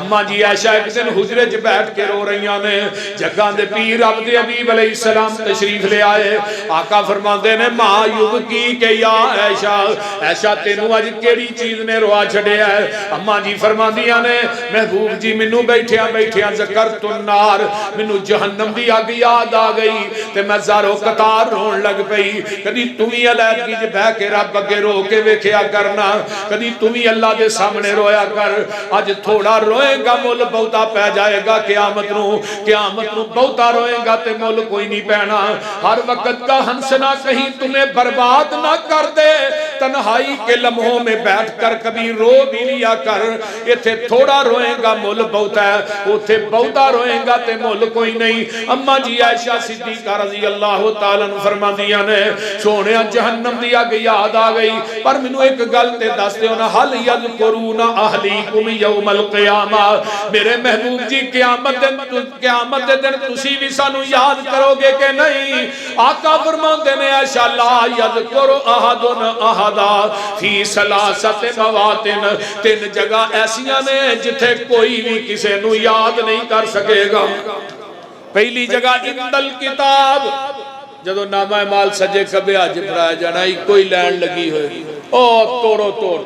اماں جی عائشہ ایک دن حجرے چ بیٹھ کے رو رہیاں نے جگاں دے پیر رب دے حبیب علیہ السلام تشریف لے آئے. آقا فرماندے نے ماں یوگ کی کہ یا عائشہ عائشہ تینوں اج کیڑی چیز نے روا چھڑیا ہے. اماں جی فرماندیاں نے محبوب جی مینوں بیٹھیاں بیٹھیاں ذکرت النار مینوں جہنم دی اگ یاد آ گئی تے میں زارو قطار رون لگ پئی. کدی تو ہی علیحدگی وچ بیٹھ کے رب اگے رو کے ویکھیا کرنا کدی تو ہی اللہ دے سامنے رویا کر. اج تھوڑا روئے گا مول بہتا پہ جائے گا قیامت نو بہتا روئے گا تے مول کوئی نہیں پینا. ہر وقت کا ہنسنا کہیں تمہیں برباد نہ کر دے. تنہائی کے لمحوں میں بیٹھ کر کبھی رو بھی لیا کر. ایتھے تھوڑا روئے گا مول بہتا ہے اوتھے بہتا روئے گا تے مول کوئی نہیں. اماں جی عائشہ صدیقہ رضی اللہ تعالیٰ عنہ فرماندیاں نے سونیا جہنم دی اگ یاد آ گئی پر مینوں ایک گل تے دس دیو نا حل یذکرون اہلیکم یوم القیامہ. میرے محبوب جی قیامت دے دن تسی بھی سانو یاد کرو گے کہ نہیں. آقا فرماندے نے عائشہ لا یذکر احد احدا فی ثلاثت مواطن تین جگہ ایسیاں نے جتھے کوئی بھی کسے نو یاد نہیں کر سکے گا. پہلی جگہ اندل کتاب جدو نامہ مال سجے کبے آج پڑھایا جانا کوئی لین لگی ہوئی او توڑو توڑ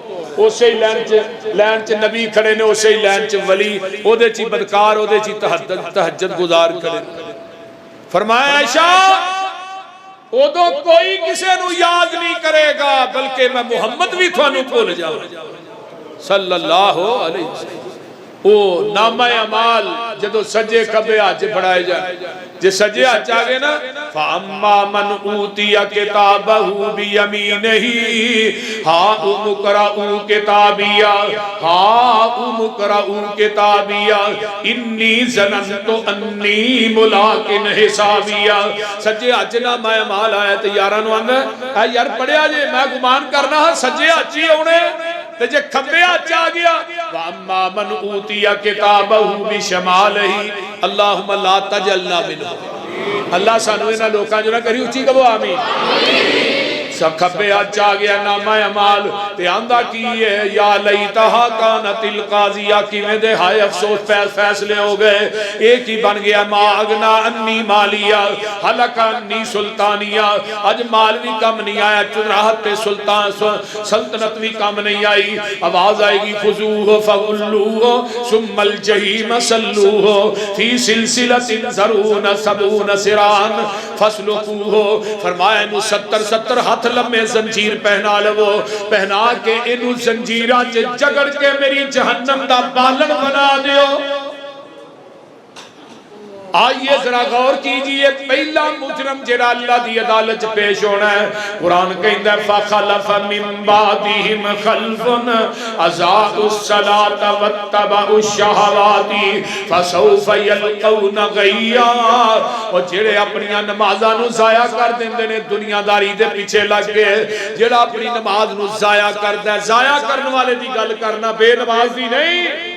اسے لین چ نبی کھڑے نے اسے لین چ ولی او دے چی بدکار او دے چی تہجد گزار کھڑے. فرمایا عائشہ ادو کوئی کسے نو یاد نہیں کرے گا بلکہ میں محمد بھی تھانو بھول جاؤں صلی اللہ علیہ وسلم. او نامہ اعمال جدو سجے کبے آج پڑھائے جائے جے سجے آج آگے نا فَأَمَّا مَنْ أُوتِيَ كِتَابَهُ بِيَمِينِهِ هَا مُقْرَؤُ كِتَابِيَا هَا مُقْرَؤُ كِتَابِيَا إِنِّي ظَنَنْتُ أَنِّي مُلَاقٍ حِسَابِيَا. سجے آج نامہ اعمال آیا تو یارانو آنگا اے یار پڑھیا جے میں گمان کرنا سجے آجی ہونے جے کھبے آج آ گیا وَأَمَّا مَنْ أُوتِيَ كِتَابَهُ بِشَمَالِهِ اللہم لا تجلنا منہ. اللہ سانوے نہ لوکاں جو نہ کری اچھی کبھو آمین. کھبے ہاتھ آ گیا نامہ اعمال تے آندا کی ہے یا لیتہا کانت القاضیہ کی میں دے ہائے افسوس فیصلے ہو گئے ایک ہی بن گیا ما اغنا انی مالیہ حلق انی سلطانیہ اج مال بھی کم نہیں آیا چنراحت تے سلطان سلطنت بھی کم نہیں آئی آواز آئے گی خذوہ فغلوہ ثم الجحیم صلوہ فی سلسلۃ ذرون سبون سران فسلکوہ فرمایا انہوں 70 ہاتھ لمے زنجیر پہنا لو پہنا کے انہوں زنجیران چے جگڑ کے میری جہنم دا بالن بنا دیو آئیے ذرا غور کیجئے پہلا مجرم جڑا اللہ دی عدالت پیش ہونا ہے قرآن کہندہ فَخَلَفَ مِن بَعْدِهِمْ خَلْفٌ أَضَاعُوا الصَّلَاةَ وَاتَّبَعُوا الشَّهَوَاتِ فَسَوْفَ يَلْقَوْنَ غَيًّا اور جڑے اپنی نمازاں نو ضائع کر دیندے نے دنیا داری دے پیچھے لگ گئے جڑا اپنی نماز نو ضائع کردا ہے ضائع کرنے والے دی گل کرنا بے نماز دی نہیں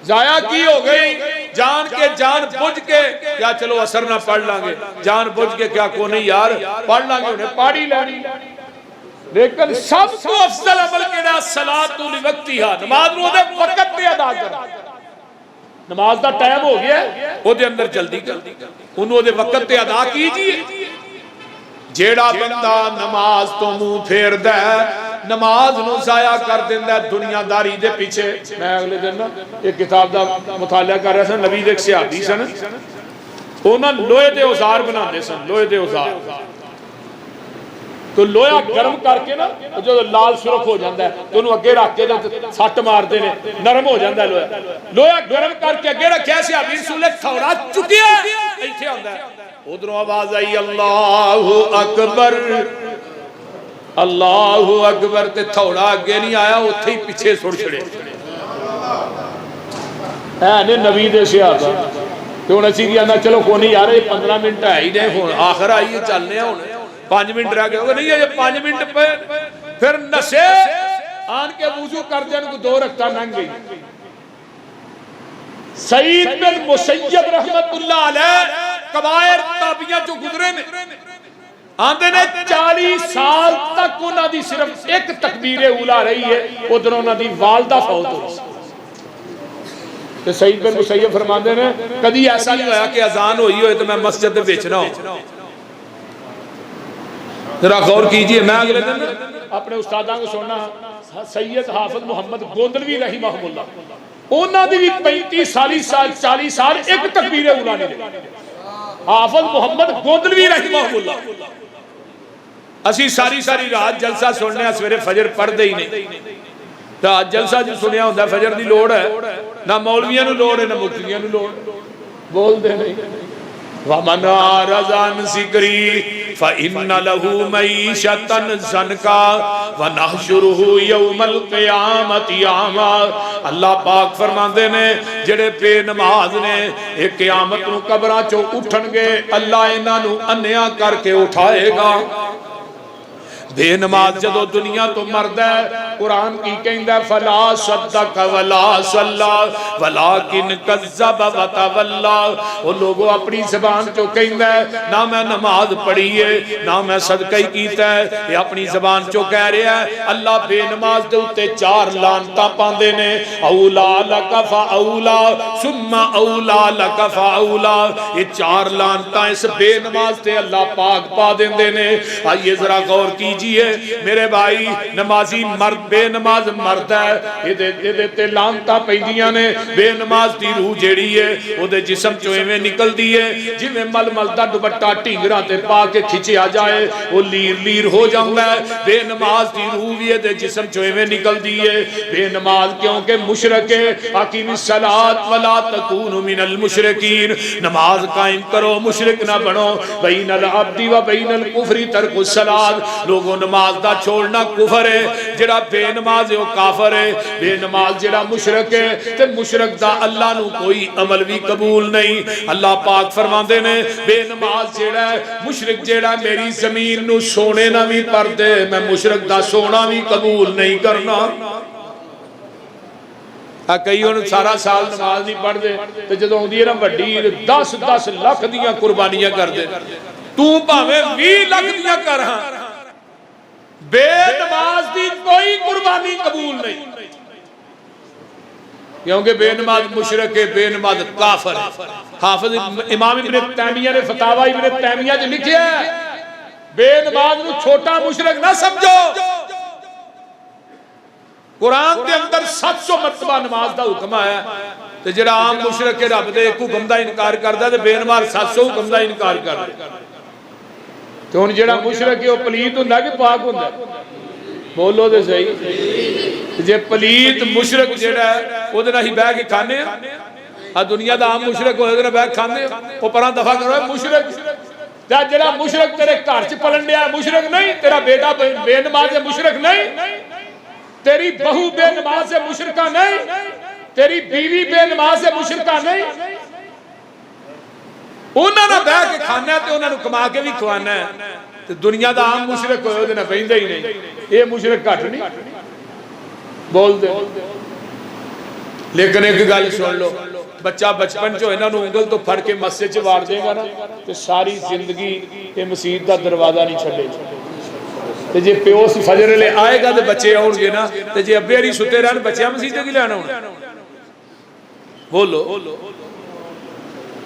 ضائع کی ہو گئی جان کے جان بجھ کے کیا چلو اثر نہ پڑھ لانگے جان بجھ کے کیا کو نہیں یار پڑھ لانگے انہیں پاڑی لینی لیکن سب کو افضل عمل کیڑا صلاۃ لوقتہا نماز نو دے وقت تے ادا کر نماز دا ٹائم ہو گیا او دے اندر جلدی کر انہوں دے وقت تے ادا کیجئے جیڑا بندہ نماز تو منہ پھیر دے نماز نو ضائع کر دیندہ ہے دنیا داری دے پیچھے میں اگلے دن نا ایک کتاب دا مطالعہ کر رہا سن نبی دیکھ سے آدھی سن اونا لوہے دے اوزار بنا دے سن لوہے دے اوزار تو لوہا گرم کر کے نا جو لال سرخ ہو جاندہ ہے تو انہوں اگے رکھ کے سٹ مار دینے نرم ہو جاندہ ہے لوہا گرم کر کے اگے رکھ کیسے آبی رسول تھوڑا چکی ہے ایتھے آندہ ہے ادھروں آواز آئی اللہ اکبر اللہ اکبر تے تھوڑا آگے نہیں آیا اتھے ہی پیچھے سڑ چھڑے نے نبی دے سے آتا کہ انہیں سی دیا چلو کونی یار یہ 15 منٹ ہے ہی نہیں آخر آئی چلنے ہیں 5 منٹ رہ گئے نہیں ہے یہ 5 منٹ پہ پھر نسے آن کے وضو کر دیں کو 2 رکھتا ننگ گئی سعید بن مسیب رحمت اللہ علیہ قبائر تابعیاں جو گزرے میں آندھے نے 40 سال تک انہاں دی صرف ایک تکبیر اولا رہی ہے ادھر انہاں دی والدہ فوت ہوئی تو سعید بن مسیب فرماندے نے کدی ایسا نہیں ہویا کہ اذان ہوئی ہوئے تو میں مسجد میں بیچنا ہوں ذرا غور کیجئے میں اگلے دن اپنے استاداں کو سننا سید حافظ محمد گوندلوی رحمہ اللہ انہاں دی بھی 35 40 سال ایک تکبیر اولا نہیں حافظ محمد گوندلوی رحمہ اللہ اسی ساری رات جلسہ سننے ہیں سویرے فجر پڑھ دے ہی نہیں رات جلسہ جو سنیا ہوندہ فجر دی لوڑ ہے نہ مولویاں نو لوڑ ہے نہ مفتیاں نو لوڑ بول دے نہیں وَمَنْ أَعْرَضَ عَنْ ذِكْرِي فَإِنَّ لَهُ مَعِيشَةً ضَنْكًا وَنَحْشُرُهُ يَوْمَ الْقِيَامَةِ أَعْمَىٰ اللہ پاک فرماندے نے جڑے بے نماز نے ایک قیامت نو قبراں چوں اٹھن گے اللہ انہاں نو انیا کر کے اٹھائے گا بے نماز جدو دنیا تو مرد ہے قرآن کی کہندہ فلا صدق ولا صلا ولیکن کذب وتولا وہ لوگوں اپنی زبان جو کہندہ ہے نہ میں نماز پڑھی ہے نہ میں صدقہ ہی کیتا ہے یہ اپنی زبان جو کہہ رہے ہیں اللہ بے نماز دے اتے 4 لانتا پاندے نے اولا لکا فاولا ثم اولا لکا فاولا یہ 4 لانتا اس بے نماز تے اللہ پاک پا دیندے نے آئیے ذرا غور کیجئے میرے بھائی نمازی مرد بے نماز مرد ہے یہ دیتے لانتا پیدیاں نے بے نماز دی روح جیڑی ہے وہ دے جسم چوئے میں نکل دیئے جی میں مل دا دوبٹہ ٹینگرہ تے پا کے کھچے آ جائے وہ لیر ہو جاؤں ہے بے نماز دی روح بھی دے جسم چوئے میں نکل دیئے بے نماز کیونکہ مشرک ہے حکیم الصلاة ولا تکون من المشرکین نماز قائم کرو مشرک نہ بنو بین العبد و بین الکفر ترک الصلاة لوگوں نماز دا چھوڑنا کفر ہے جڑا بے نماز ہے وہ کافر ہے بے نماز جڑا مشرک ہے تے مشرک دا اللہ نو کوئی عمل بھی قبول نہیں اللہ پاک فرماندے نے بے نماز جڑا ہے مشرک جڑا میری زمین نو سونے نہ بھی پر دے میں مشرک دا سونا بھی قبول نہیں کرنا کئی انہوں سارا سال نماز نہیں پڑھ دے تو جدو ہوں دیئے نا وڈی 10 لاکھ دیاں قربانیاں کر دے تو پاہمیں 20 لاکھ دیاں کر ہاں بے نماز دی کوئی قربانی قبول نہیں، کیونکہ بے نماز مشرک ہے، بے نماز کافر ہے۔ حافظ امام ابن تیمیہ نے فتاوی ابن تیمیہ جو لکھیا ہے، بے نماز نو چھوٹا مشرک نہ سمجھو۔ قرآن کے اندر 700 مرتبہ نماز دا حکم آیا ہے، تو جڑا عام مشرک کے رب دے ایک حکم دا انکار کردا تے بے نماز 700 حکم دا انکار کردا۔ تو ہن جڑا مشرک ہے وہ پلیت ہوندا کہ پاک ہوندا؟ بولو تے صحیح۔ جے پلیت مشرک جڑا ہے او دے نال ہی بیٹھ کے کھانے آ دنیا دا عام مشرک ہوئے دے نال بیٹھ کھاندے او پراں دفعہ کرو مشرک تے جڑا مشرک تیرے گھر چ پلن ڈیا مشرک نہیں، تیرا بیٹا بے نماز مشرک نہیں، تیری بہو بے نماز مشرکہ نہیں، تیری بیوی بے نماز مشرکہ نہیں، انہاں نہ بیٹھ کے کھانا ہے تے انہاں نو کما کے بھی کھوانا ہے۔ تے دنیا دا عام مشرک ہوئے دے نہ بہندا ہی نہیں، یہ مشرک گھٹ نہیں بول دے۔ لیکن ایک گل سن لو، بچہ بچپن چ انہاں نو انگل تو پھڑ کے مسجد چ وار دے گا نا تے ساری زندگی تے مسجد دا دروازہ نہیں چھڈے گا۔ تے جے پیو فجر لے آئے گا تے بچے آؤ گے نا، تے جے ابے ہری ستے رہن بچیاں مسجد کی لینا ہونا؟ بولو۔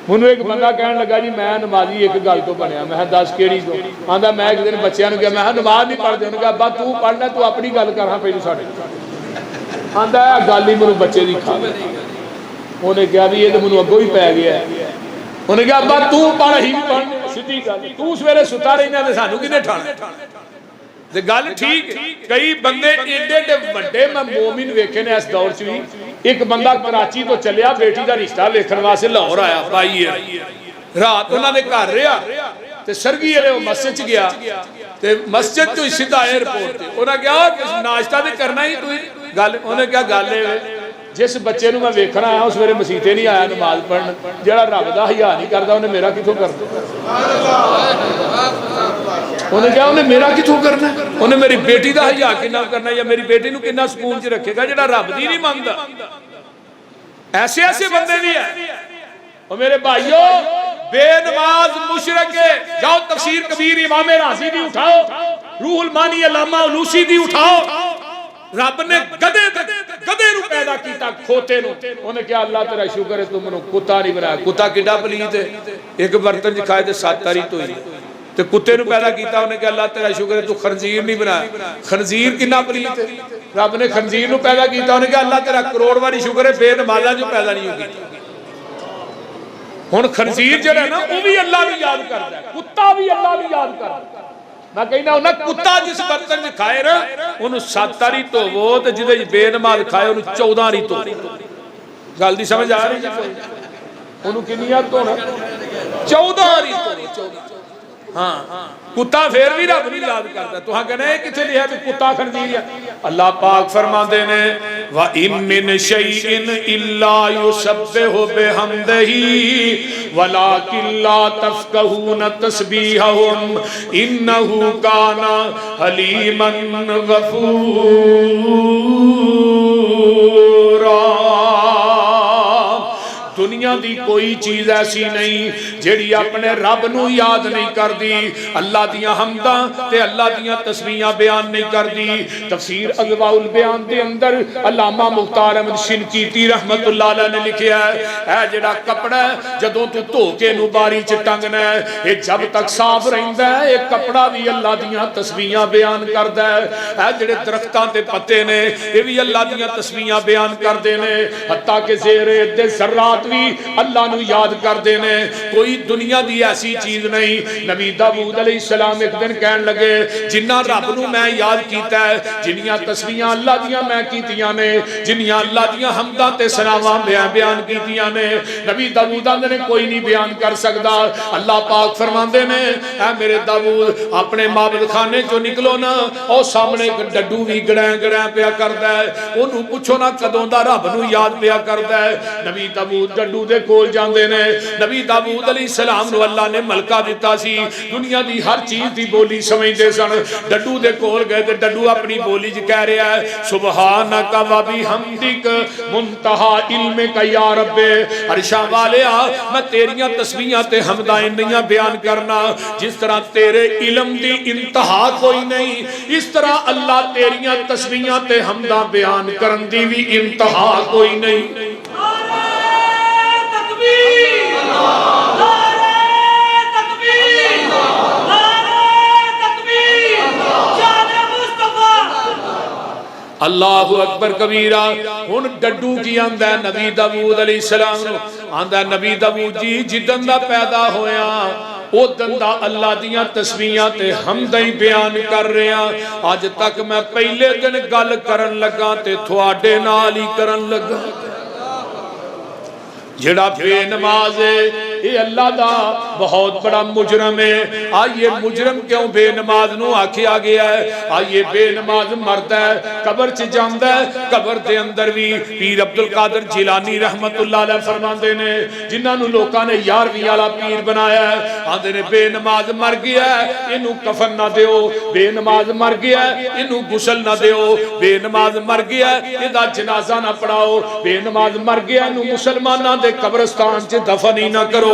منو ایک بندہ کہنے لگا جی میں نمازی ایک گل تو بنیا، میں 10 کیڑی تو آندا میں ایک دن بچیاں نو کہا میں نماز نہیں پڑھ دے، انہوں نے کہا ابا تو پڑھنا تو اپنی گل کر ہاں پہلو ساڈے آندا ہے گل ہی منو بچے دی کھا۔ انہیں کہا بھی یہ تو منو اگوں ہی پی گیا ہے۔ انہیں کہا ابا تو پڑھ ہی نہیں پڑھ، سیدھی گل تو سویرے ستا رہنا تے سانو کنے ٹھانا؟ تے گل ٹھیک ہے، کئی بندے ایڈے ایڈے بڑے میں مومن ویکھے نے اس دور چ بھی۔ ایک بندہ کراچی تو چلیا بیٹی دا رشتہ ویکھن واسطے لاہور آیا بھائی رات انہاں دے گھر رہیا تے سرگی والے مسجد چ گیا تے مسجد تو سیدھا ایئرپورٹ تے انہاں کہا ناشتہ تے کرنا ہی تو گل انہاں کہا گل ہے جس بچے نو میں ویکھنا آیا اس ویلے مسیتے نہیں آیا نماز پڑھن، جڑا رب دا حیا نہیں کردا انہیں میرا کتھوں کرنا؟ انہیں کہا انہیں میرا کتھوں کرنا؟ انہیں میری بیٹی دا حیا کنا کرنا یا میری بیٹی نو کنا سکون چ رکھے گا جڑا رب دی نہیں ماندا؟ ایسے ایسے بندے بھی ہیں۔ اور میرے بھائیو بے نماز مشرک ہے، جاؤ تفسیر کبیر امام رازی دی اٹھاؤ، روح المانی علامہ علوسی دی اٹھاؤ۔ رب نے گدے نو پیدا کیتا کھوتے نو، انہیں کیا اللہ تیرا شکر ہے تم نے کتا نہیں بنایا۔ کتا کڈا پلیت ہے، ایک برتن کھائے تے 7 تاری تو ہی تے کتے نو پیدا کیتا انہیں کہا اللہ تیرا شکر ہے تو خنزیر نہیں بنایا۔ خنزیر کنا پلیت ہے، رب نے خنزیر نو پیدا کیتا انہیں کہا اللہ تیرا کروڑ واری شکر ہے بے نمازہ جو پیدا نہیں ہوگی۔ ہن خنزیر جڑا ہے نا وہ بھی اللہ بھی یاد کرتا ہے، کتا بھی اللہ بھی یاد کرتا ہے۔ میں کہنا انہاں کتا جس برتن میں کھائے نا انہوں 7 تاری تو وہ تے جدے بے نماز کھائے انہوں 14 ری تو گل دی سمجھ آ رہی ہے؟ انہوں کنیات تو نا 14 ری تو ہاں کتا پھر بھی رب نہیں یاد کرتا۔ تو ہاں کہنا ہے کتھے لیا تو کتا خنزیر ہے؟ اللہ پاک فرما دینے وَإِن مِّن شَيْءٍ إِلَّا يُسَبِّحُ بِحَمْدِهِ وَلَكِن لَّا تَفْقَهُونَ تَسْبِيحَهُمْ إِنَّهُ كَانَ حَلِيمًا غَفُورًا۔ دنیا دی کوئی چیز ایسی نہیں جیڑی اپنے رب نو یاد نہیں کر دی، اللہ دیاں حمداں تے اللہ دیاں تسبیحاں بیان نہیں کر دی۔ تفسیر اضواء البیان دے اندر علامہ مختار احمد شنقیطی رحمت اللہ علیہ نے لکھیا ہے اے جڑا کپڑا ہے جدوں تو دھو کے نو باری چ ٹنگنا ہے اے جب تک صاف رہندا ہے اے کپڑا بھی اللہ دیاں تسبیحاں بیان کردا ہے۔ اے جڑے درختاں تے پتے نے اے بھی اللہ دیاں تسبیحاں بیان کردے نے، حتیٰ کہ زیر دے ذرات بھی اللہ نو یاد کر دینے۔ کوئی دنیا دی ایسی چیز نہیں۔ نبی داؤد علیہ السلام ایک دن کہن لگے جنہ رب نو میں یاد کیتا ہے، جنیاں تسبیحاں اللہ دیاں میں کیتیاں نے، جنیاں اللہ دیاں حمداں تے ثناواں بیان کیتیاں نے، نبی داؤد نے کوئی نہیں بیان کر سکدا۔ اللہ پاک فرماندے نے اے میرے داؤد اپنے معبد خانے چوں نکلو نا، او سامنے ایک ڈڈو بھی گڑیں پیا کردا ہے، اونوں پوچھو نا کدوں دا رب نو یاد پیا کردا ہے۔ نبی داؤد ڈڈو دے کول جاندے نے نبی داؤد علیہ السلام نو اللہ نے ملکہ دیتا سی دنیا دی ہر چیز دی بولی سمجھدے سن ڈڈو دے کول گئے تے ڈڈو اپنی بولی چ کہہ رہا ہے سبحانک و بحمدک منتہا علمک یا رب عرشاں والیا میں تیریاں تسبیحاں تے حمداں نہیں بیان کرنا جس طرح تیرے علم دی انتہا کوئی نہیں اس طرح اللہ تیریاں تسبیحاں تے حمداں بیان کرن دی بھی انتہا کوئی نہیں اللہ اکبر کبیرہ ہن ڈڈو کی آندا ہے نبی داؤد علیہ السلام نو آندا ہے نبی داؤد جی جدن دا پیدا ہویا او دندا اللہ دیاں تسبیحاں تے حمداں بیان کر رہا اج تک میں پہلے دن گل کرن لگا تے تھوڑے نال ہی کرن لگا جڑا بے نماز ہے یہ اللہ دا بہت بڑا مجرم ہے آئیے مجرم کیوں بے نماز نو آکھیا گیا ہے آئیے بے نماز مرد ہے قبر چ جاندا ہے قبر دے اندر بھی پیر عبدالقادر جیلانی رحمت اللہ علیہ فرماندے نے جنہاں نو لوکاں نے 11ویں والا پیر بنایا ہے آندے نے بے نماز مر گیا ہے اینو کفن نہ دیو بے نماز مر گیا ہے اینو غسل نہ دیو بے نماز مر گیا ہے ایدا جنازہ نہ پڑھاؤ بے نماز مر گیا اینو مسلماناں دے قبرستان چ دفن ہی نہ کرو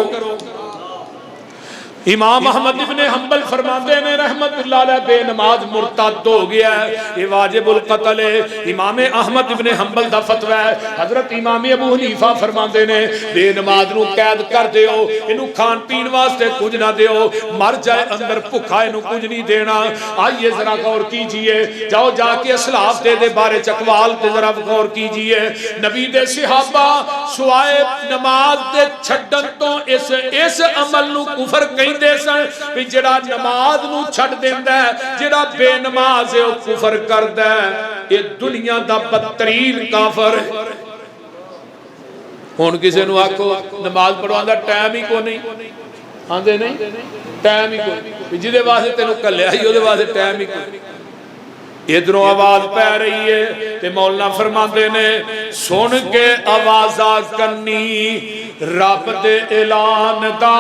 امام احمد ابن حنبل فرماندے نے رحمت اللہ علیہ بے نماز مرتد ہو گیا ہے یہ واجب القتل ہے امام احمد ابن حنبل دا فتوی ہے حضرت امام ابو حنیفہ فرماندے نے بے نماز نو قید کر دیو انہوں کھان پین واسطے کچھ نہ دیو مر جائے اندر بھکھا انہوں کچھ نہیں دینا آئیے ذرا غور کیجئے جاؤ جا کے اسلاف دے بارے چکوال تے ذرا غور کیجئے نبی دے صحابہ سوائے نماز دے چھڑن تو اس عمل نو کفر کہیں دے سن بھی جڑا نماز نو چھڑ دیندہ ہے جڑا بے نماز ہے وہ کفر کردہ ہے یہ دنیا دا بدترین کافر ہے ہون کسے نو آکو نماز پڑھوان دا ٹائم ہی کو نہیں آندے نہیں ٹائم ہی کو نہیں جدے واسے تینو کلے آئی ہو دے واسے ٹائم ہی کو نہیں ادھروں آواز پہ رہی ہے تے مولانا فرماندے نے سن کے آوازہ کنی رب دے اعلان دا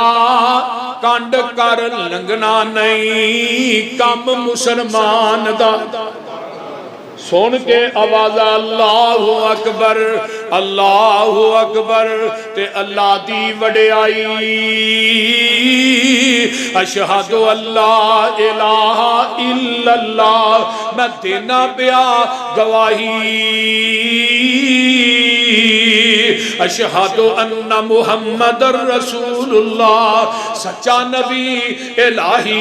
کانڈ کر لنگنا نہیں کم مسلمان دا سن کے آواز اللہ اکبر تے اللہ دی وڈیائی اشہد اللہ الہ الا اللہ میں دینا پیا گواہی اشہد ان محمد رسول اللہ سچا نبی الہی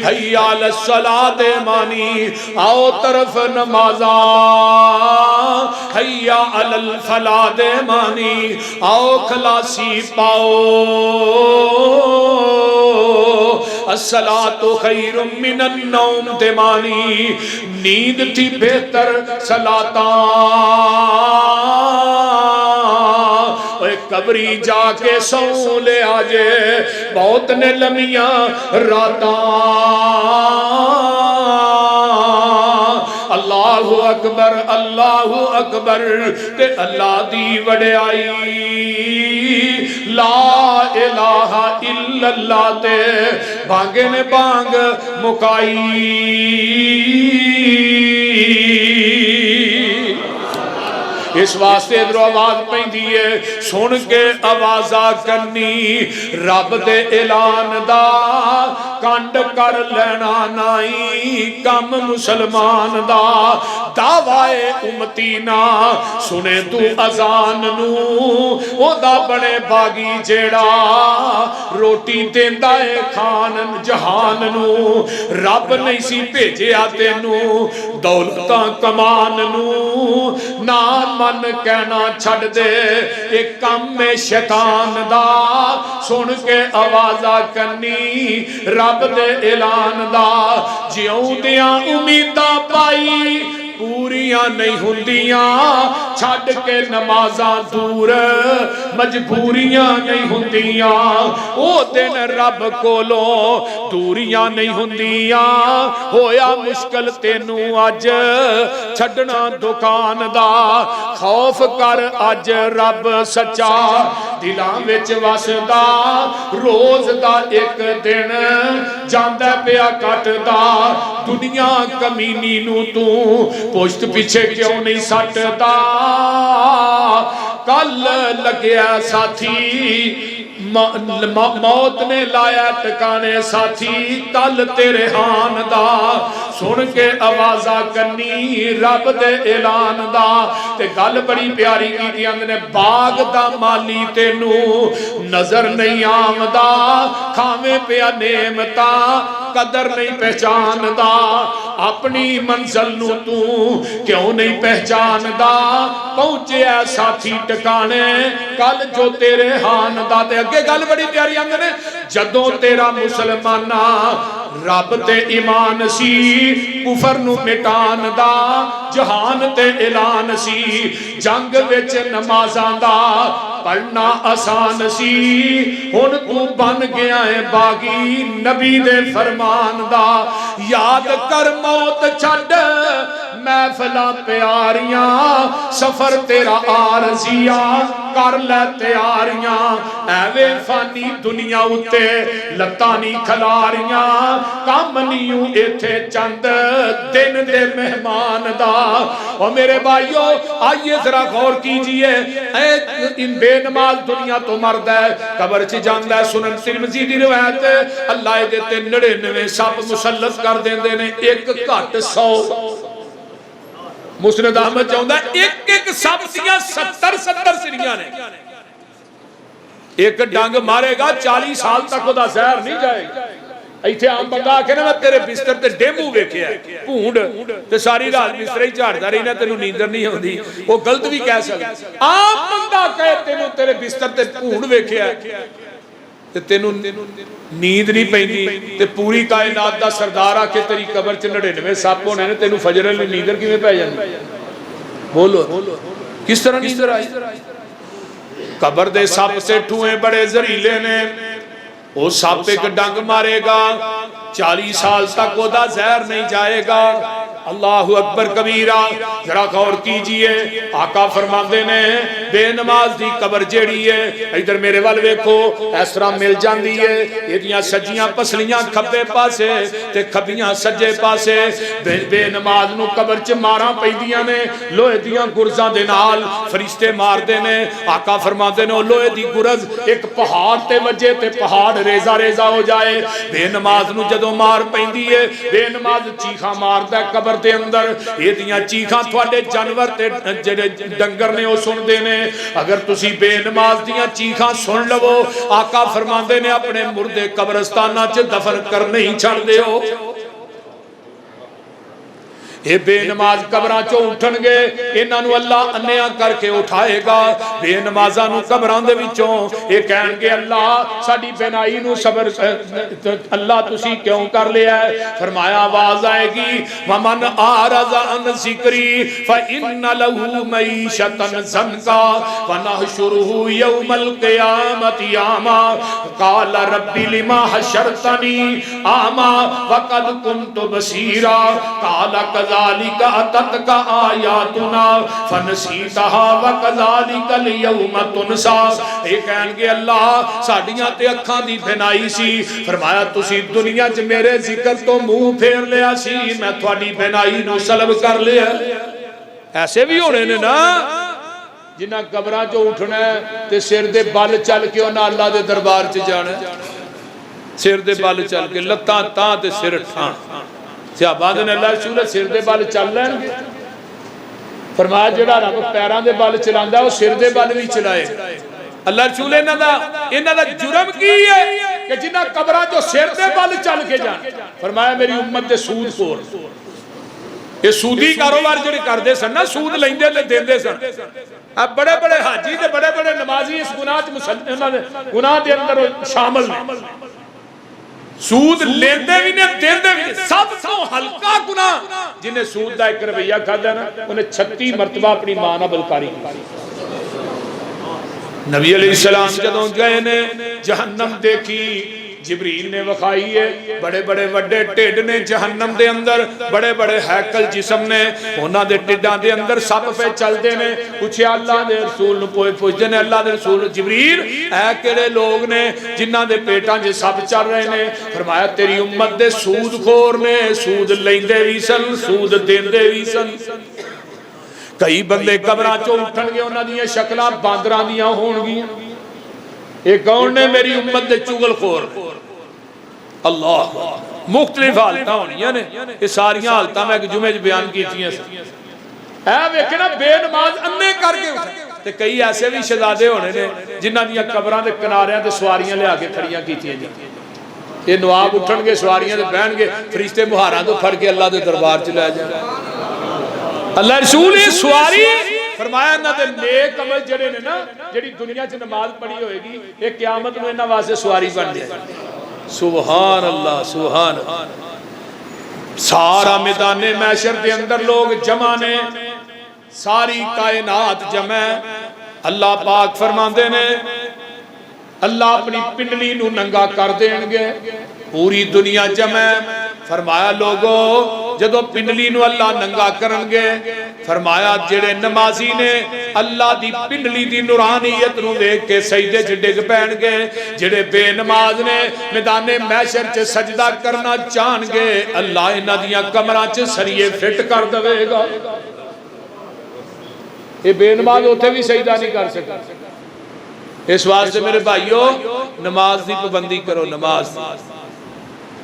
حی علی الصلاۃ مانی آؤ طرف نمازاں حی علی الفلاح مانی آؤ خلاصی پاؤ الصلاۃ خیر من النوم مانی نیند تھی بہتر صلاتاں قبری جا کے سو لے آجے بہت نے لمیاں راتاں اللہ اکبر تے اللہ دی وڈیائی لا الہ الا اللہ تے بانگے نے بانگ مکائی اس واسطے ادھر آواز پہن دیئے سن کے آوازہ کرنی رب دے اعلان دا کانڈ کر لینا نائی کم مسلمان دا دعوائے امتینا سنے تو اذان نو او دا بڑے باغی جیڑا روٹی دیندہ اے خان جہان نو رب نہیں سی بھیجے آتے نو دولتاں کمان نو نام من کہنا چھڑ دے ایک کم میں شیطان دا سن کے آوازہ کرنی رب دے اعلان دا جیوں دیاں امیدہ پائی پوریاں نہیں ہوندیاں چھڈ کے نمازاں دور مجبوریاں نہیں ہوندیاں او دن رب کولوں دوریاں نہیں ہوندیاں ہویا مشکل تینوں اج چھڈنا دکان دا خوف کر اج رب سچا دلاں وچ وسدا روز دا ایک دن جاندا پیا کٹدا دنیا کمینی نو تو پشت پیچھے کیوں نہیں سٹدا کل لگیا ساتھی موت نے لایا ٹکانے ساتھی کل تیرے ہان دا سن کے آوازہ کنی رب دے اعلان دا تے گل بڑی پیاری کی دی اندنے باغ دا مالی تینو نظر نہیں آمدا کھاویں پیا نعمتا قدر نہیں پہچان دا اپنی منزل نو تو کیوں نہیں پہچان دا پہنچے ساتھی ٹکانے کل جو تیرے ہان دا تے اگے گل بڑی پیاری اندنے جدوں تیرا مسلمانہ رب تے ایمان سی کفر نو مٹان دا جہان تے اعلان سی جنگ وچ نمازاں دا پڑھنا آسان سی ہن تو بن گیا ہے باغی نبی دے فرمان دا یاد کر موت چھڈ محفلاں پیاریاں سفر تیرا عارضیاں کر لے تیاریاں ایویں فانی دنیا اتے لتاں نہیں کھلاریاں کم نیوں ایتھے چند دن دے مہمان دا اور میرے بھائیو آئیے ذرا غور کیجئے ان بے نماز دنیا تو مرد ہے قبر چی جاندہ ہے سنن ترمذی دی روایت ہے اللہ دیتے 99 سب مسلط کر دیں دینے ایک گھٹ 100 مسند احمد جاندہ ہے ایک ایک سب دیا 70 سریاں نے ایک ڈانگ مارے گا 40 سال تک دا زہر نہیں جائے گا ایتھے عام بندہ آکے نا میں تیرے بستر تے ڈیمو ویکھیا ہے پونڈ تے ساری رات بستر ہی جھاڑدا رہی نا تینوں نیندر نہیں ہوندی وہ غلط بھی کہہ سکتا عام بندہ کہے تینوں تیرے بستر تے پونڈ ویکھیا ہے تے تینوں نیند نہیں پیندی تے پوری کائنات دا سردار آ کے تیری قبر چ 99 سپ ہونے نے تینوں فجر علی نیندر کیویں پے جاندی بولو کس طرح نیندر آئی قبر دے سپ سے ٹھوئیں بڑے زہریلے نے وہ سپ ایک ڈنگ مارے گا 40 سال تک وہ دا زہر نہیں جائے گا اللہ اکبر کبیرہ ذرا غور کیجئے آقا فرماندے نے بے نماز دی قبر جیڑی ہے ادھر میرے وال ویکھو اس طرح مل جاندی ہے ایدیاں سجیاں پسلیاں کھبے پاسے تے کھبیاں سجے پاسے بے نماز نو قبر چ ماراں پیندیاں نے لوہے دیاں گرزاں دے نال فرشتے مار دے نے آقا فرماندے نے لوہے دی گرز ایک پہاڑ تے وجے تے پہاڑ ریزہ ریزہ ہو جائے بے نماز نو جدوں مار پیندی ہے بے نماز چیخاں ماردا ہے قبر دے اندر یہ دیاں چیخاں تھوڑے جانور تے جڑے ڈنگر نے وہ سن دے نے اگر تسی بے نماز دیاں چیخاں سن لو آقا فرماندے نے اپنے مردے قبرستانہ چ دفن کر نہیں چھڑ دے ہو اے بے نماز قبراں چوں اٹھن گے انہاں نو اللہ انیا کر کے اٹھائے گا بے نمازاں نو قبراں دے وچوں اے کہن گے اللہ ساڈی بینائی نو صبر اللہ تسی کیوں کر لیا ہے فرمایا آواز آئے گی ومن اعرض عن ذکری فإن له معیشۃ ضنکا ونحشره یوم القیامۃ اعما قال رب لما حشرتنی اعما وقد كنت بصیرا قال ذالک اتتک آیاتنا فنسیتها وکذالک اليوم تنسی اے کہن گے اللہ ساڈیاں تے اکھاں دی بینائی سی فرمایا تسی دنیا چ میرے ذکر تو منہ پھیر لیا سی میں تھوڑی بینائی نو سلب کر لیا ایسے بھی ہونے نے نا جنہاں قبراں چوں اٹھنا ہے تے سر دے بل چل کے انہاں اللہ دے دربار چ جانا سر دے بل چل کے لتاں تاں تے سر ٹھاں صحابہ نے اللہ رسول سر دے بال چل لین گے فرمایا جڑا رب پیران دے بال چلاندا وہ سر دے بال بھی چلائے اللہ رسول انہاں دا جرم کی ہے کہ جنہاں قبراں جو سر دے بال چل کے جان فرمایا میری امت دے سود خور یہ سودی کاروبار جڑے کردے سن نا سود لیندے تے دیندے سن اب بڑے بڑے حاجی تے بڑے بڑے نمازی اس گناہ دے اندر شامل نے سود لیندے بھی نے دیندے بھی نے سب تو ہلکا گناہ جنہیں سود دا ایک رویہ کھادا نا انہیں 36 مرتبہ اپنی ماں نال بدکاری کی. نبی علیہ السلام جدوں گئے نے جہنم دیکھی جبریل نے وکھائی ہے بڑے بڑے وڈے ٹھڈ نے جہنم دے اندر بڑے بڑے ہیکل جسم نے انہاں دے ٹھڈاں دے اندر سپ پہ چلدے نے. پوچھیا اللہ دے رسول نو پوچھدے نے اللہ دے رسول جبریل اے کیڑے لوگ نے جنہاں دے پیٹاں وچ سپ چل رہے نے؟ فرمایا تیری امت دے سود خور نے، سود لیندے وی سن سود دیندے وی سن. کئی بندے قبراں چوں اٹھن گے انہاں دیاں شکلاں باندراں دیاں ہون گیاں. یہ کون نے؟ میری امت دے چغل خور. اللہ مختلف حالتاں ہونیاں نے، یہ ساریاں حالتاں میں ایک جمعے بیان کیتیاں اے ویکھے نا بے نماز انے کر کے اٹھے. تے کئی ایسے بھی شہزادے ہونے نے جنہاں دیاں قبراں دے کناریاں تے سواریاں لے کے کھڑیاں کیتیاں جاندیاں. یہ نواب اٹھن گے سواریاں تے بہن گے فرشتے مہاراں تو پھڑ کے اللہ دے دربار چ لے جائیں. اللہ رسول یہ سواری فرمایا انہاں دے نیک عمل جڑے نے نا جڑی دنیا چ نماز پڑھی ہوئے گی یہ قیامت میں انہاں واسطے سواری بن جائے. سبحان اللہ سبحان اللہ. سارا میدان محشر دے اندر لوگ جمع نے، ساری کائنات جمع. اللہ پاک فرماندے نے اللہ اپنی پنڈلی نو ننگا کر دین گے، پوری دنیا جمع. فرمایا لوگو جدو پنڈلی نو اللہ ننگا کرن گے فرمایا جڑے نمازی نے اللہ دی پنڈلی دی نورانیت نو دیکھ کے سجدے چ ڈگ پین گے، جڑے بے نماز نے میدان محشر چ سجدہ کرنا چاہن گے اللہ انہاں دیاں کمراں چ سریے فٹ کر دے گا. یہ بے نماز اوتھے بھی سجدہ نہیں کر سکتا. اس واسطے میرے بھائیو نماز دی پابندی کرو. نماز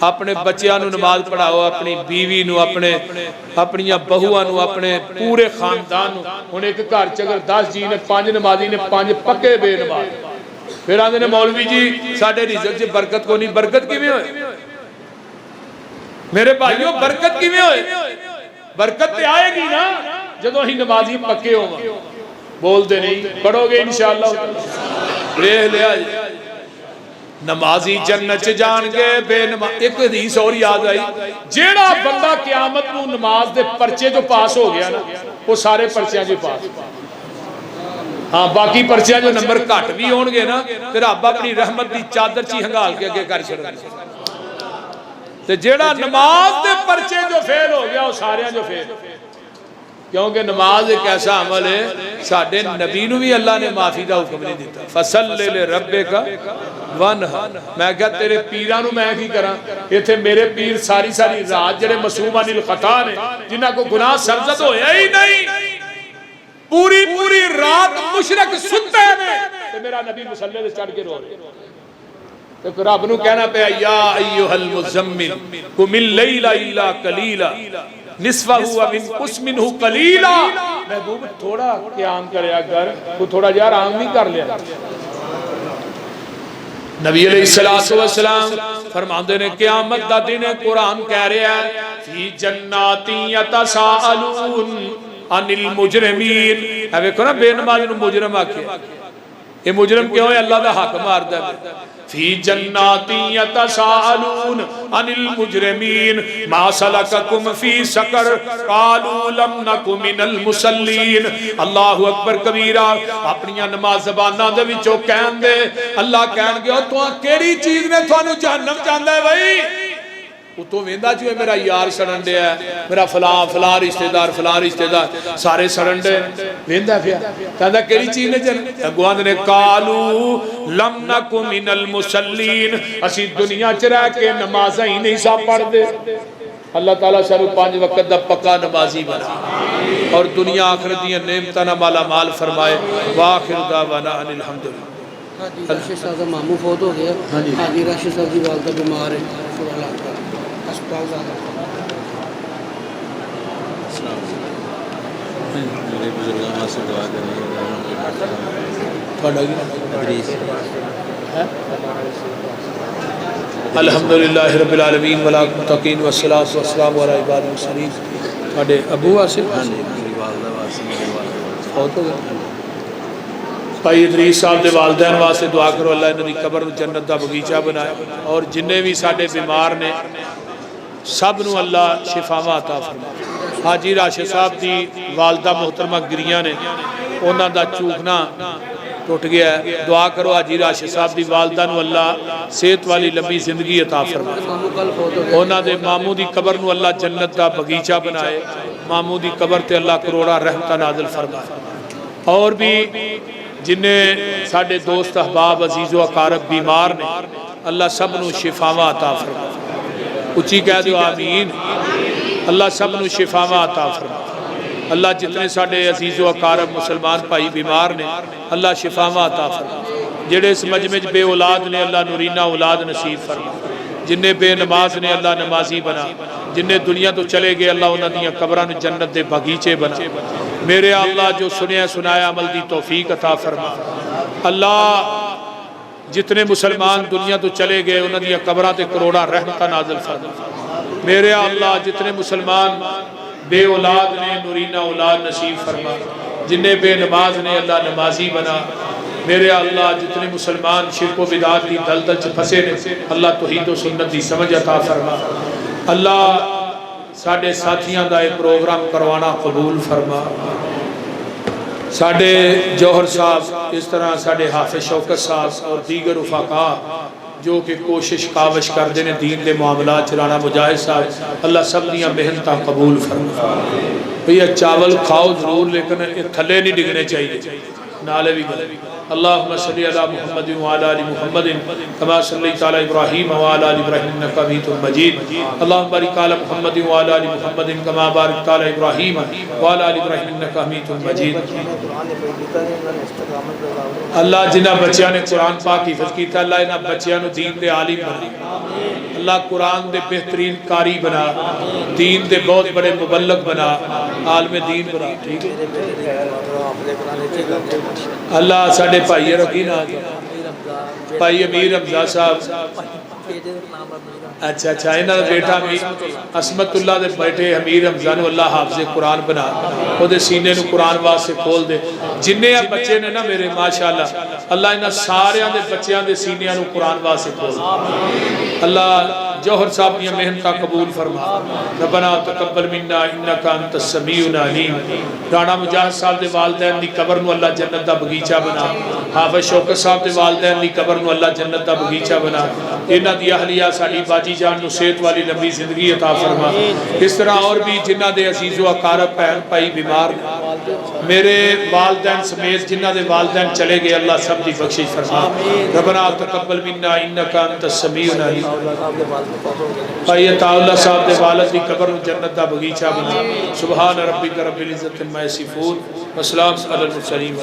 اپنے بچیاں نو نماز پڑھاؤ، اپنی بیوی نو، اپنی بہواں نو، اپنے پورے خاندان نو. ہن ایک گھر چ اگر 10 جی نے 5 نمازی نے 5 پکے بے نماز پھر آندے نے مولوی جی ساڈے رزق چ برکت کو نہیں. برکت کیویں ہوئے میرے بھائیو؟ برکت کیویں ہوئے؟ برکت تے آئے گی نا جدوں ہی نمازی پکے ہوواں. بول دے نہیں پڑھو گے انشاءاللہ لے لیا نمازی جنت چ جان گے بے نماز. ایک حدیث اور یاد آئی جیڑا بندہ قیامت نو نماز دے پرچے جو پاس ہو گیا نا وہ سارے پرچیاں جو پاس. ہاں باقی پرچیاں جو نمبر گھٹ بھی ہون گے نا پھر رب اپنی رحمت دی چادر چی ہنگال کے اگے کر چھڑ. تے جیڑا نماز دے پرچے جو فیل ہو گیا وہ سارے جو فیل. کیونکہ نماز ایک ایسا عمل ہے ساڈے نبی نو بھی اللہ نے معافی دا حکم نہیں دیتا. فصلی لربک وانحر. میں کہا تیرے پیراں نو میں کی کراں؟ ایتھے میرے پیر ساری ساری رات جڑے معصوم عن الخطا نے جنہاں کو گناہ سرزد ہویا ہی نہیں پوری پوری رات مشرک ستے نے تے میرا نبی مصلی تے چڑھ کے رو رہے. تو رب نو کہنا پیا یا ایھا المزمل قم اللیل الا قلیلا نصفہ ہوا اس منہ قلیلا. محبوب تھوڑا قیام کریا کر تو تھوڑا جا آرام نہیں کر لیا. نبی علیہ السلام فرماندے نے قیامت دا دن قرآن کہہ رہا ہے فی جنات یتساءلون عن المجرمین. اے ویکھو نا بے نماز نو مجرم آکھے. یہ مجرم کیوں ہے؟ اللہ دا حق ماردا ہے. فی جنات یتساءلون عن المجرمین ما سلککم فی سقر قالوا لم نک من المصلین. اللہ اکبر کبیرہ. اپنی نماز زباناں دے وچوں کہن دے اللہ کہن گے او تو کیڑی چیز نے تھانوں جہنم چاندا ہے بھائی؟ تو ویندا جو ہے میرا یار سڑن دیا ہے، میرا فلاں رشتہ دار سارے سڑن دے ویندا پیا. کہندا کیڑی چیز نے جن اگوان نے قالو لم نک من المصلین. اسی دنیا چ رہ کے نمازاں ہی نہیں سا پڑھ دے. اللہ تعالیٰ سانو 5 وقت دا پکا نمازی بنا اور دنیا آخرت دی نعمتاں نال مالا مال فرمائے. واخر دعوانا ان الحمدللہ. راشد صاحب کا ماموں فوت ہو گیا. حاجی راشد صاحب کی والدہ بیمار ہے ہسپتال زیادہ. میرے بزرگاں سے دعا الحمدللہ رب العالمین والمتقین والصلاۃ والسلام علی عباد المرسلین. تھوڑے ابو واسف میری والدہ واسف فوت ہو گئے. بھائی ادریس صاحب دے والدین واسطے دعا کرو اللہ انہاں دی قبر نوں جنت دا باغیچہ بنائے اور جننے بھی ساڈے بیمار نے سب نو اللہ شفاواں عطا فرمائے حاجی راشد صاحب دی والدہ محترمہ گریاں نے انہاں دا چوکنا ٹوٹ گیا ہے دعا کرو حاجی راشد صاحب دی والدہ نو اللہ صحت والی لمبی زندگی عطا فرمائے انہاں دے ماموں دی قبر نو اللہ جنت دا باغیچہ بنائے ماموں دی قبر تے اللہ کروڑا رحمتہ نازل فرمائے اور بھی جنہیں ساڈے دوست احباب عزیز و اقارب بیمار نے اللہ سب نو شفاواں عطا فرمائے اچھی کہہ دو آمین اللہ سب نو شفاواں عطا فرمائے اللہ جتنے ساڈے عزیز و اقارب مسلمان بھائی بیمار نے اللہ شفاواں عطا فرمائے جڑے اس مجمع بے اولاد نے اللہ نورینہ اولاد نصیب فرمائے جنہیں بے نماز نے اللہ نمازی بنا جنہیں دنیا تو چلے گئے اللہ انہاں دیاں قبراں جنت دے باغیچے بنا میرے اللہ جو سنیا سنایا عمل دی توفیق عطا فرما اللہ جتنے مسلمان دنیا تو چلے گئے انہاں دیاں قبراں تے کروڑا رحمتہ نازل فرما میرے اللہ جتنے مسلمان بے اولاد نے نورینہ اولاد نصیب فرما جنہیں بے نماز نے اللہ نمازی بنا میرے اللہ جتنے مسلمان شرک و بدعات دی دلدل چ پھسے نے اللہ توحید و سنت دی سمجھ عطا فرما اللہ ساڈے ساتھیاں دا ایک پروگرام کروانا قبول فرما ساڈے جوہر صاحب اس طرح ساڈے حافظ شوکت صاحب اور دیگر رفقا جو کہ کوشش کاوش کر دینے دین دے معاملات چلانا مجاہد صاحب اللہ سب دیاں محنتاں قبول فرما بھئی چاول کھاؤ ضرور لیکن تھلے نہیں ڈگنے چاہیے نالے بھی گلے اللہم صلی علی محمد وعلی آل محمد کما صلیت علی ابراہیم وعلی آل ابراہیم انک حمید مجید اللہم بارک علی محمد وعلی آل محمد کما بارکت علی ابراہیم وعلی آل ابراہیم انک حمید مجید اللہ جنہ بچیاں نے قرآن پاک حفظ کیتا اللہ انہاں بچیاں نو دین دے عالم بنا اللہ قرآن دے بہترین قاری بنا دین دے بہت بڑے مبلغ بنا عالم دین بنا ٹھیک ہے اللہ ساڈے بھائی رکھی نا بھائی امیر حمزہ صاحب اچھا اچھا انہاں دا بیٹا عصمت اللہ دے بیٹے امیر حمزہ نو اللہ حافظ قرآن بنا او دے سینے نو قرآن واسطے کھول دے جننے بچے نے نا میرے ماشاءاللہ اللہ انہاں سارے دے بچیاں دے سینے نو قرآن واسطے کھول دے اللہ جوہر صاحب کی محنتاں قبول فرما ربنا تقبل منا انک انت السمیع العلیم رانا مجاہد صاحب دے والدین دی قبر نو اللہ جنت دا باغیچہ بنا حافظ شوکت صاحب دے والدین دی قبر نو اللہ جنت دا باغیچہ بنا انہاں دی اہلیہ ساڈی باجی جان نو صحت والی لمبی زندگی عطا فرما اس طرح اور بھی جنہاں دے عزیز و اقارب بہن بھائی بیمار میرے والدین سمیت جنہاں دے والدین چلے گئے اللہ سب دی بخشش فرما ربنا تقبل منا انک انت السمیع العلیم بھائی عطا اللہ صاحب دے والد دی قبر جنت دا باغیچہ بنا سبحان ربک رب العزت عما یصفون والسلام علی المرسلین